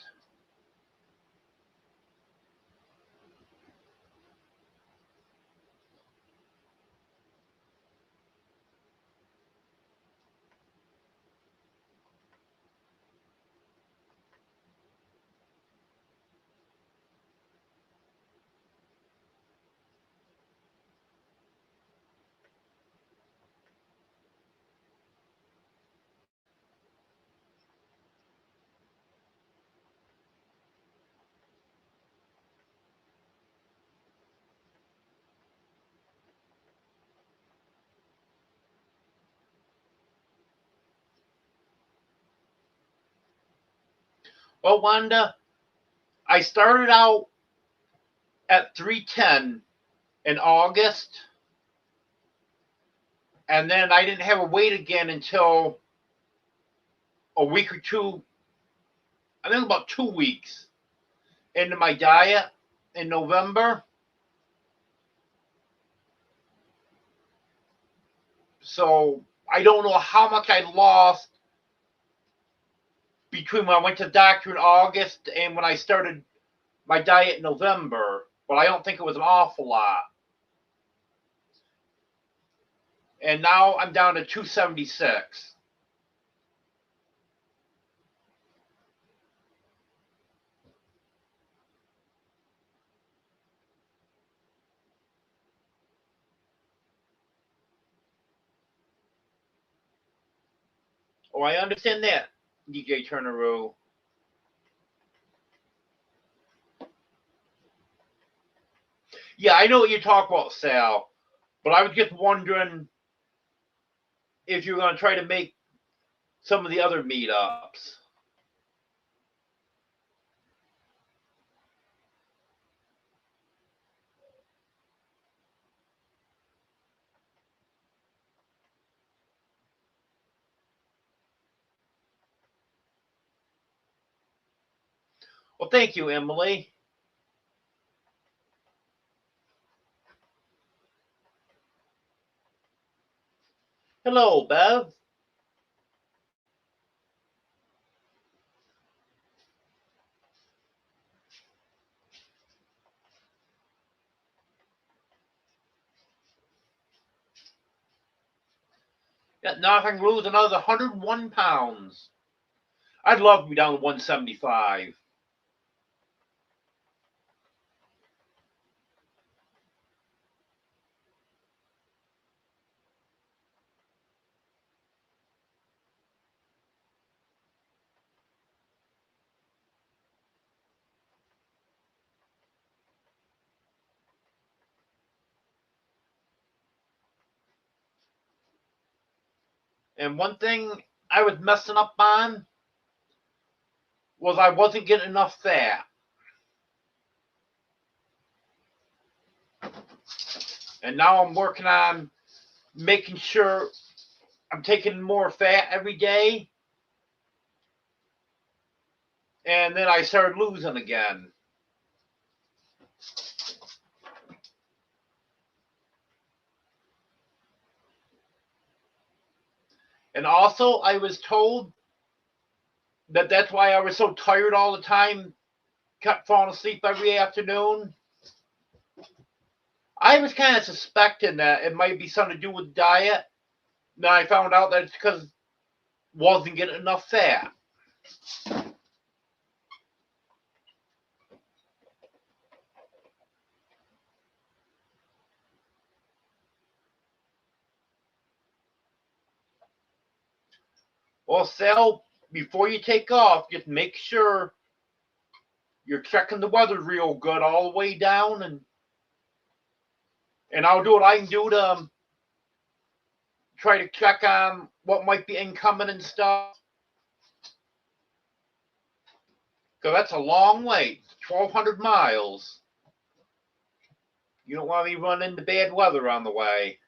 Well, Wanda, I started out at 310 in August, and then I didn't have a weight again until a week or two, I think about 2 weeks into my diet in November. So I don't know how much I lost between when I went to the doctor in August and when I started my diet in November, but I don't think it was an awful lot. And now I'm down to 276. Oh, I understand that, DJ Turneroo. Yeah, I know what you talk about, Sal, but I was just wondering if you're going to try to make some of the other meetups. Well, thank you, Emily. Hello, Bev. Yeah, now I can lose another 101 pounds. I'd love to be down to 175. And one thing I was messing up on was I wasn't getting enough fat. And now I'm working on making sure I'm taking more fat every day. And then I started losing again. And also, I was told that that's why I was so tired all the time, kept falling asleep every afternoon. I was kind of suspecting that it might be something to do with diet. Then I found out that it's because I wasn't getting enough fat. Well, Sal, before you take off, just make sure you're checking the weather real good all the way down, and I'll do what I can do to try to check on what might be incoming and stuff. Because that's a long way, 1,200 miles. You don't want me running into bad weather on the way.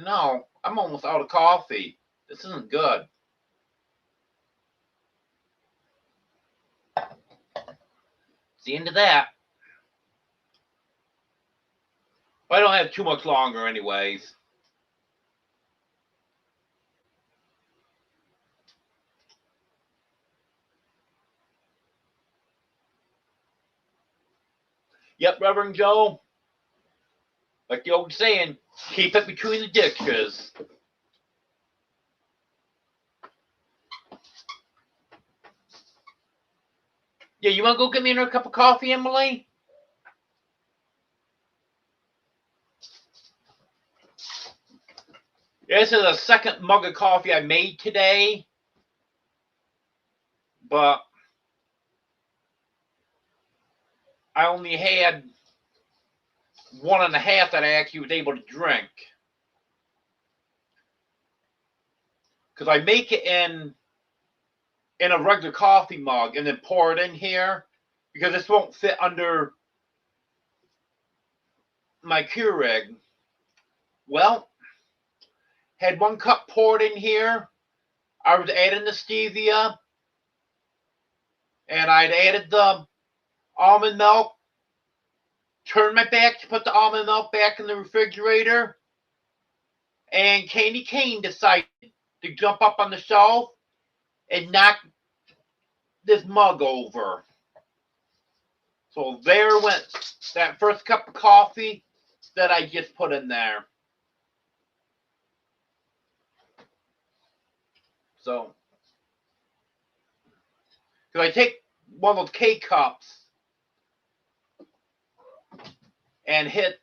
I'm almost out of coffee. This isn't good. It's the end of that. But I don't have too much longer, anyways. Yep, Reverend Joe. Like the old saying, keep it between the dishes. Yeah, you want to go get me another cup of coffee, Emily? Yeah, this is the second mug of coffee I made today. But I only had 1.5 that I actually was able to drink. Because I make it in a regular coffee mug and then pour it in here. Because this won't fit under my Keurig. Well, had 1 cup poured in here. I was adding the stevia. And I'd added the almond milk. Turned my back to put the almond milk back in the refrigerator. And Candy Cane decided to jump up on the shelf and knock this mug over. So there went that first cup of coffee that I just put in there. So, because I take one of those K cups and hit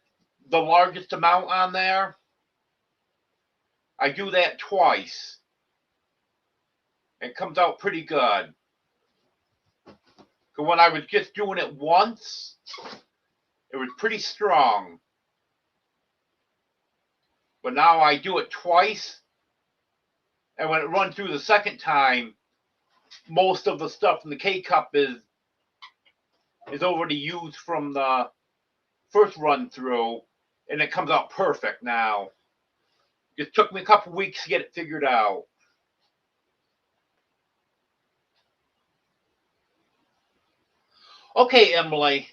the largest amount on there. I do that twice. It comes out pretty good. Because when I was just doing it once, it was pretty strong. But now I do it twice, and when it runs through the second time, most of the stuff in the K-Cup is already used from the first run through, and it comes out perfect now. It took me a couple weeks to get it figured out. Okay, Emily.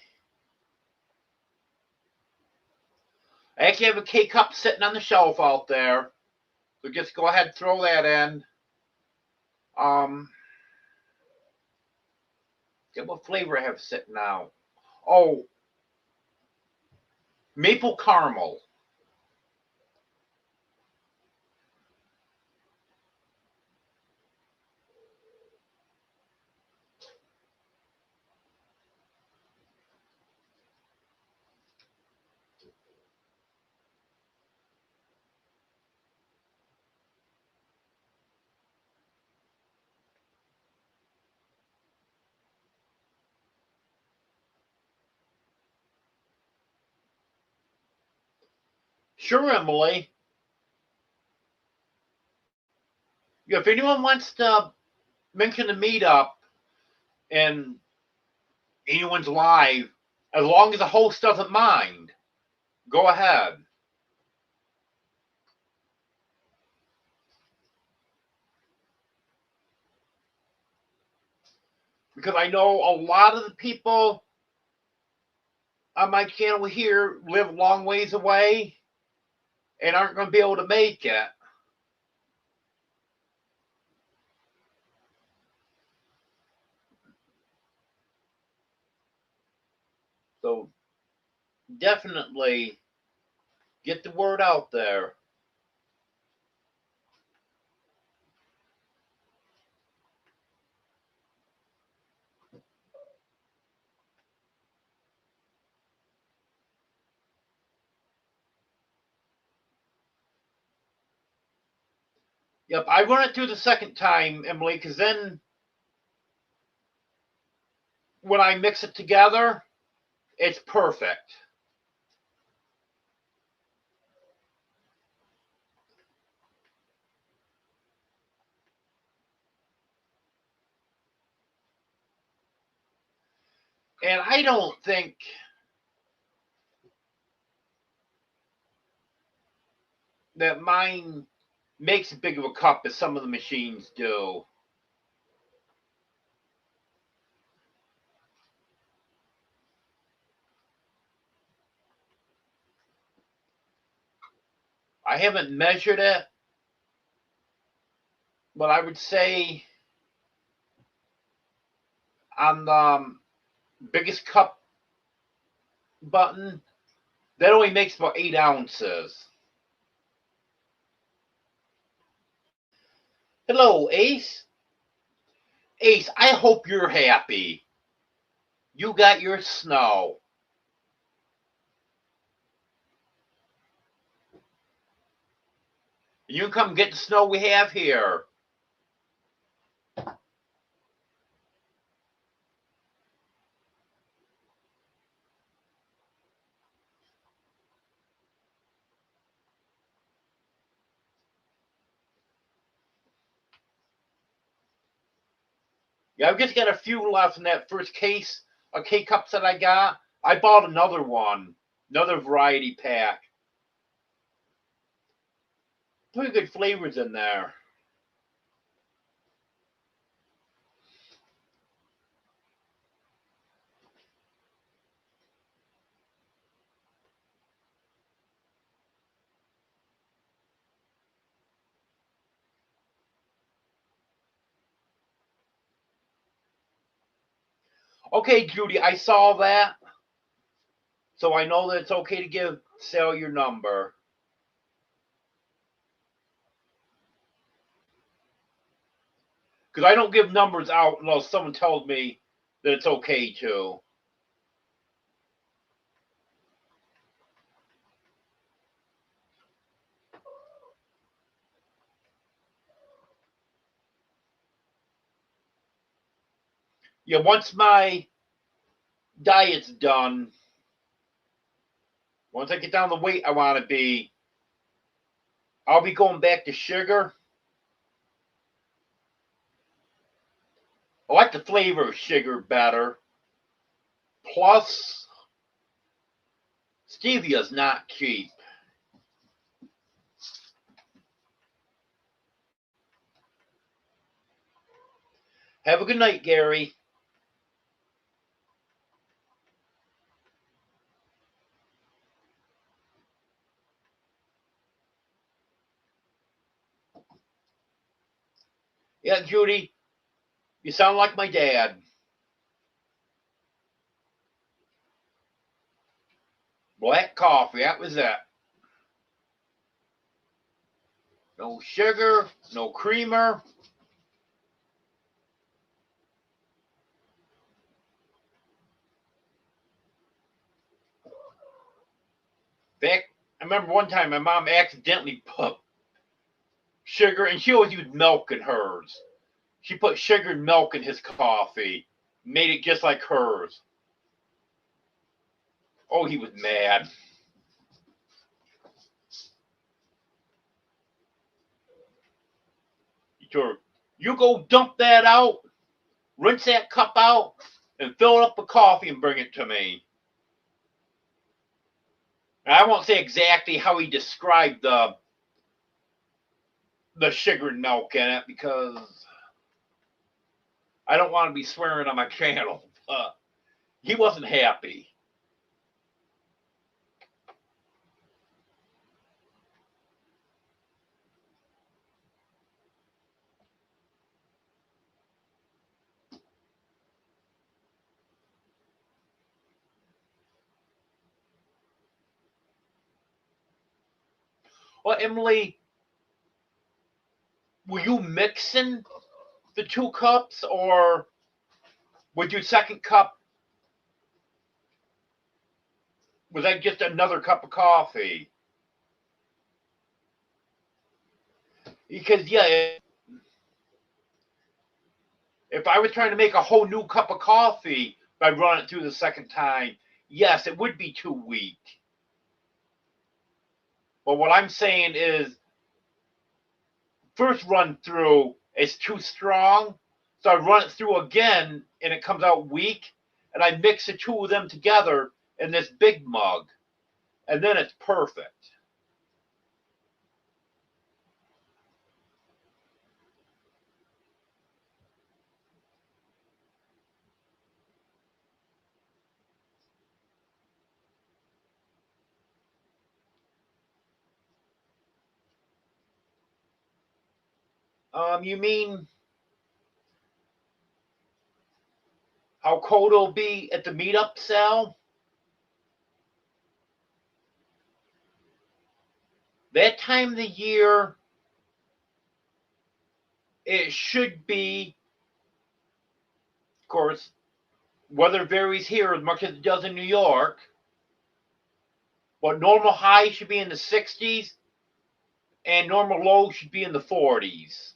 I actually have a K-Cup sitting on the shelf out there. So just go ahead and throw that in. Get what flavor I have sitting now. Oh, maple caramel. Sure, Emily. If anyone wants to mention the meetup and anyone's live, as long as the host doesn't mind, go ahead. Because I know a lot of the people on my channel here live a long ways away and aren't going to be able to make it. So definitely get the word out there. Yep, I run it through the second time, Emily, because then when I mix it together, it's perfect. And I don't think that mine makes as big of a cup as some of the machines do. I haven't measured it, but I would say on the biggest cup button, that only makes about 8 ounces. Hello, Ace. Ace, I hope you're happy. You got your snow. You can come get the snow we have here. Yeah, I've just got a few left in that first case of K-Cups that I got. I bought another one, another variety pack. Pretty good flavors in there. Okay, Judy, I saw that. So I know that it's okay to give Sal your number. Because I don't give numbers out unless someone tells me that it's okay to. Yeah, once my diet's done, once I get down the weight I want to be, I'll be going back to sugar. I like the flavor of sugar better. Plus, stevia's not cheap. Have a good night, Gary. Yeah, Judy, you sound like my dad. Black coffee, that was it. No sugar, no creamer. In fact, I remember one time my mom accidentally put sugar, and she always used milk in hers. She put sugar and milk in his coffee, made it just like hers. Oh, he was mad. He told her, "You go dump that out, rinse that cup out, and fill it up with coffee and bring it to me." And I won't say exactly how he described the sugar and milk in it because I don't want to be swearing on my channel. He wasn't happy. Well, Emily, were you mixing the 2 cups, or would your second cup, was that just another cup of coffee? Because yeah, if I was trying to make a whole new cup of coffee by running it through the second time, yes, it would be too weak. But what I'm saying is, first run through is too strong, so I run it through again and it comes out weak, and I mix the two of them together in this big mug, and then it's perfect. You mean how cold it'll be at the meetup, Sal? That time of the year, it should be, of course, weather varies here as much as it does in New York, but normal high should be in the 60s and normal low should be in the 40s.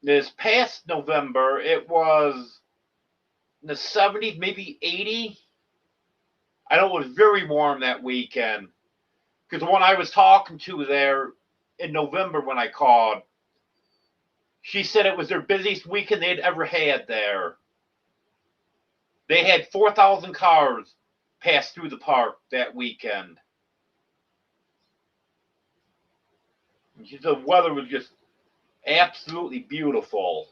This past November, it was in the 70s, maybe 80. I know it was very warm that weekend because the one I was talking to there in November when I called, she said it was their busiest weekend they'd ever had there. They had 4,000 cars pass through the park that weekend. The weather was just absolutely beautiful.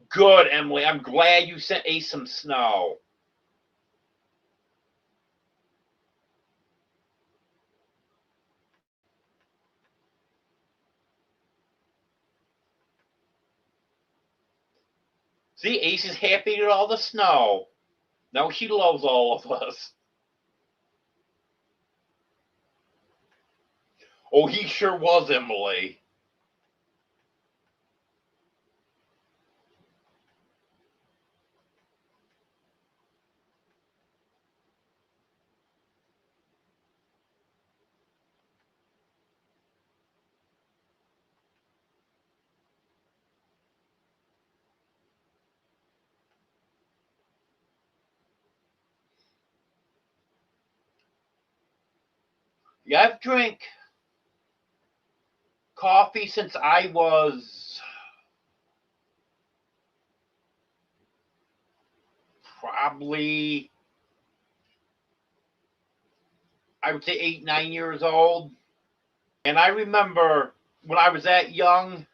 Good, Emily. I'm glad you sent Ace some snow. See, Ace is happy at all the snow. Now she loves all of us. Oh, he sure was, Emily. Yeah, I've drank coffee since I was probably, I would say 8, 9 years old. And I remember when I was that young,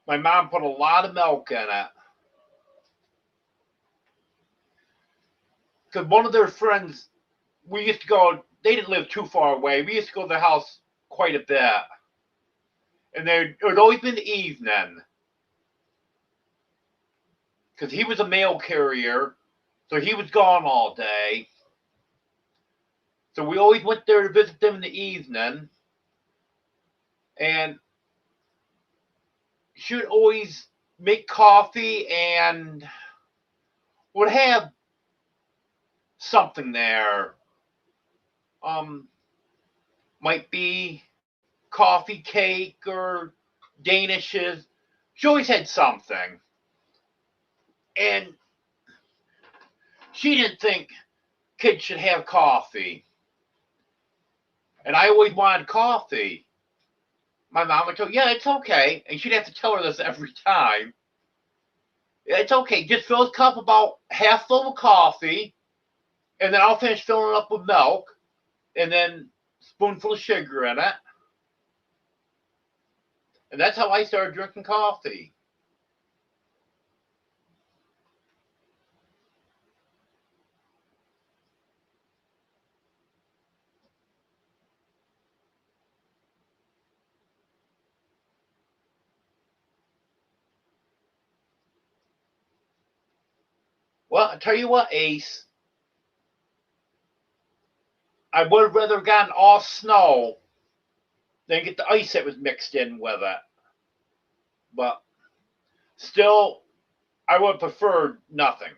my mom put a lot of milk in it. Because one of their friends, we used to go, they didn't live too far away. We used to go to their house quite a bit. And it would always be in the evening. Because he was a mail carrier, so he was gone all day. So we always went there to visit them in the evening. And she would always make coffee and would have something there. Might be coffee cake or danishes. She always had something. And she didn't think kids should have coffee. And I always wanted coffee. My mom would tell, yeah, it's okay. And she'd have to tell her this every time. It's okay. Just fill a cup about half full of coffee, and then I'll finish filling it up with milk, and then a spoonful of sugar in it. And that's how I started drinking coffee. Well, I tell you what, Ace, I would have rather gotten all snow than get the ice that was mixed in with it. But still, I would have preferred nothing.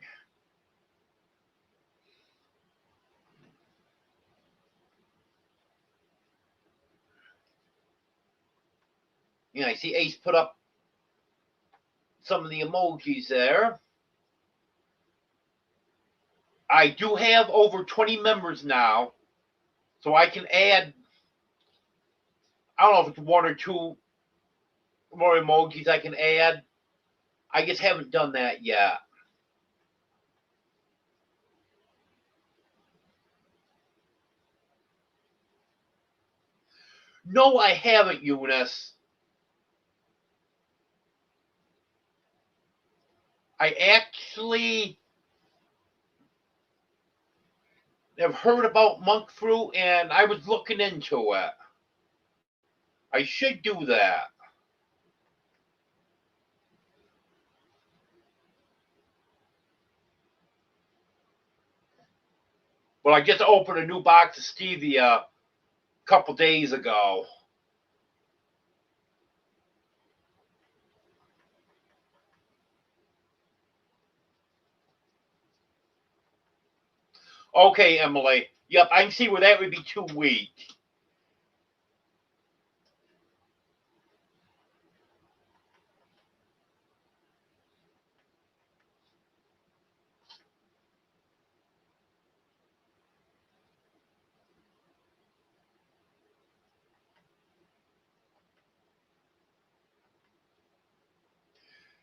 You know, I see Ace put up some of the emojis there. I do have over 20 members now, so I can add, I don't know if it's one or two more emojis I can add. I just haven't done that yet. No, I haven't, Eunice. I actually have heard about monk fruit and I was looking into it. I should do that. But I just opened a new box of stevia a couple days ago. Okay, Emily. Yep, I can see where that would be too weak.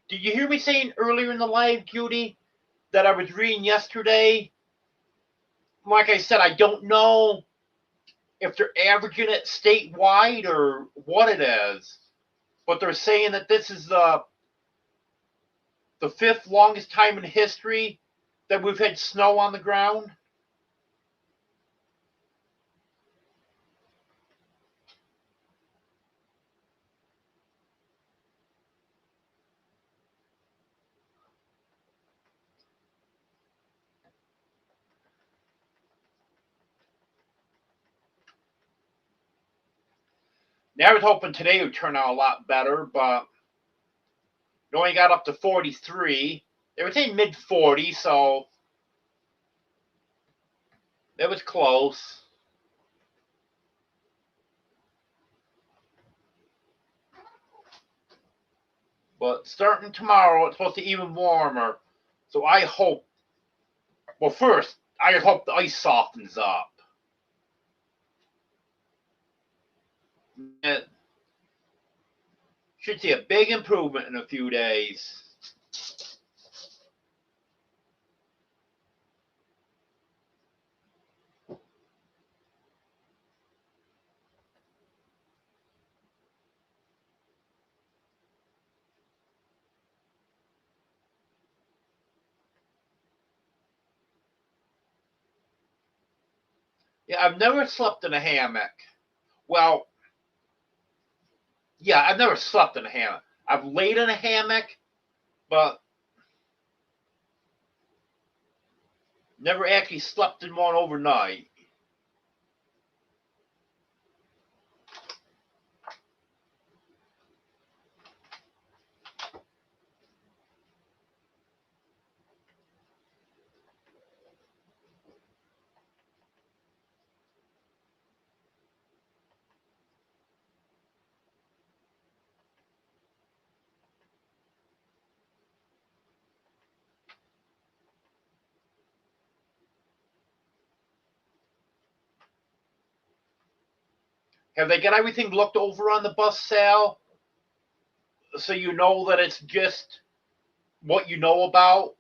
Did you hear me saying earlier in the live, Judy, that I was reading yesterday? Like I said, I don't know if they're averaging it statewide or what it is, but they're saying that this is the fifth longest time in history that we've had snow on the ground. Now I was hoping today would turn out a lot better, but it only got up to 43. They were saying mid 40s, so that was close. But starting tomorrow, it's supposed to be even warmer. So I hope, well, first, I hope the ice softens up. It should see a big improvement in a few days. Yeah, I've never slept in a hammock. Well, yeah, I've never slept in a hammock. I've laid in a hammock, but never actually slept in one overnight. Have they got everything looked over on the bus, Sal? So you know that it's just what you know about?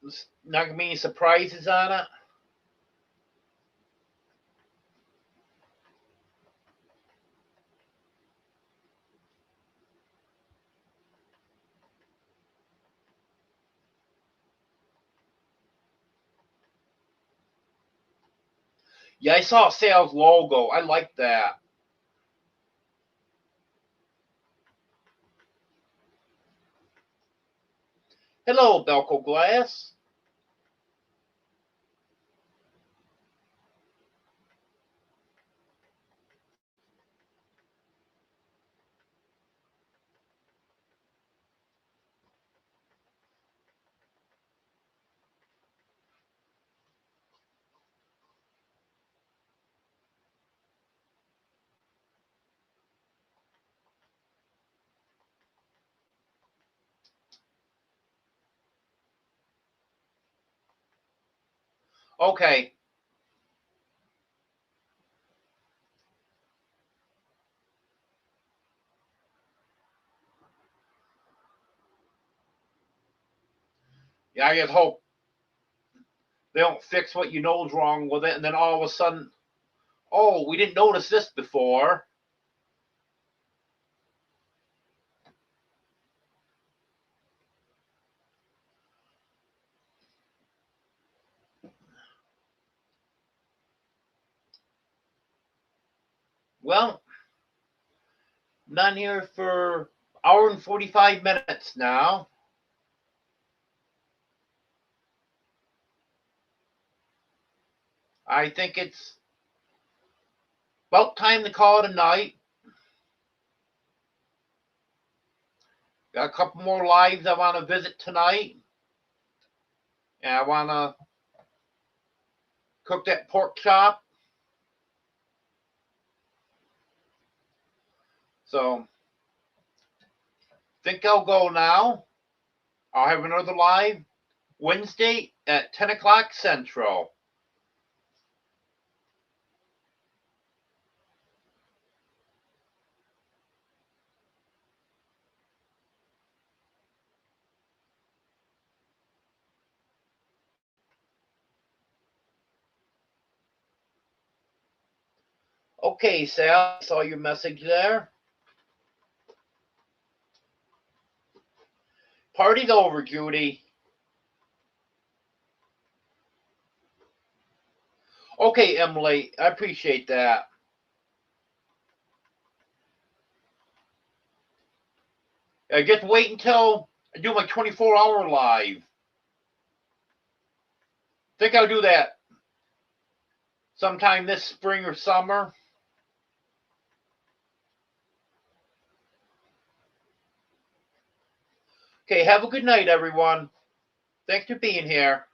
There's not gonna be any surprises on it? Yeah, I saw Sal's logo. I like that. Hello, Belco Glass. Okay. Yeah, I just hope they don't fix what you know is wrong with it, and then all of a sudden, oh, we didn't notice this before. Well, none here for hour and 45 minutes now. I think it's about time to call it a night. Got a couple more lives I want to visit tonight. And I want to cook that pork chop. So, think I'll go now. I'll have another live Wednesday at 10 o'clock Central. Okay, Sal, I saw your message there. Party's over, Judy. Okay, Emily, I appreciate that. I just wait until I do my 24-hour live. Think I'll do that sometime this spring or summer. Okay, have a good night, everyone. Thanks for being here.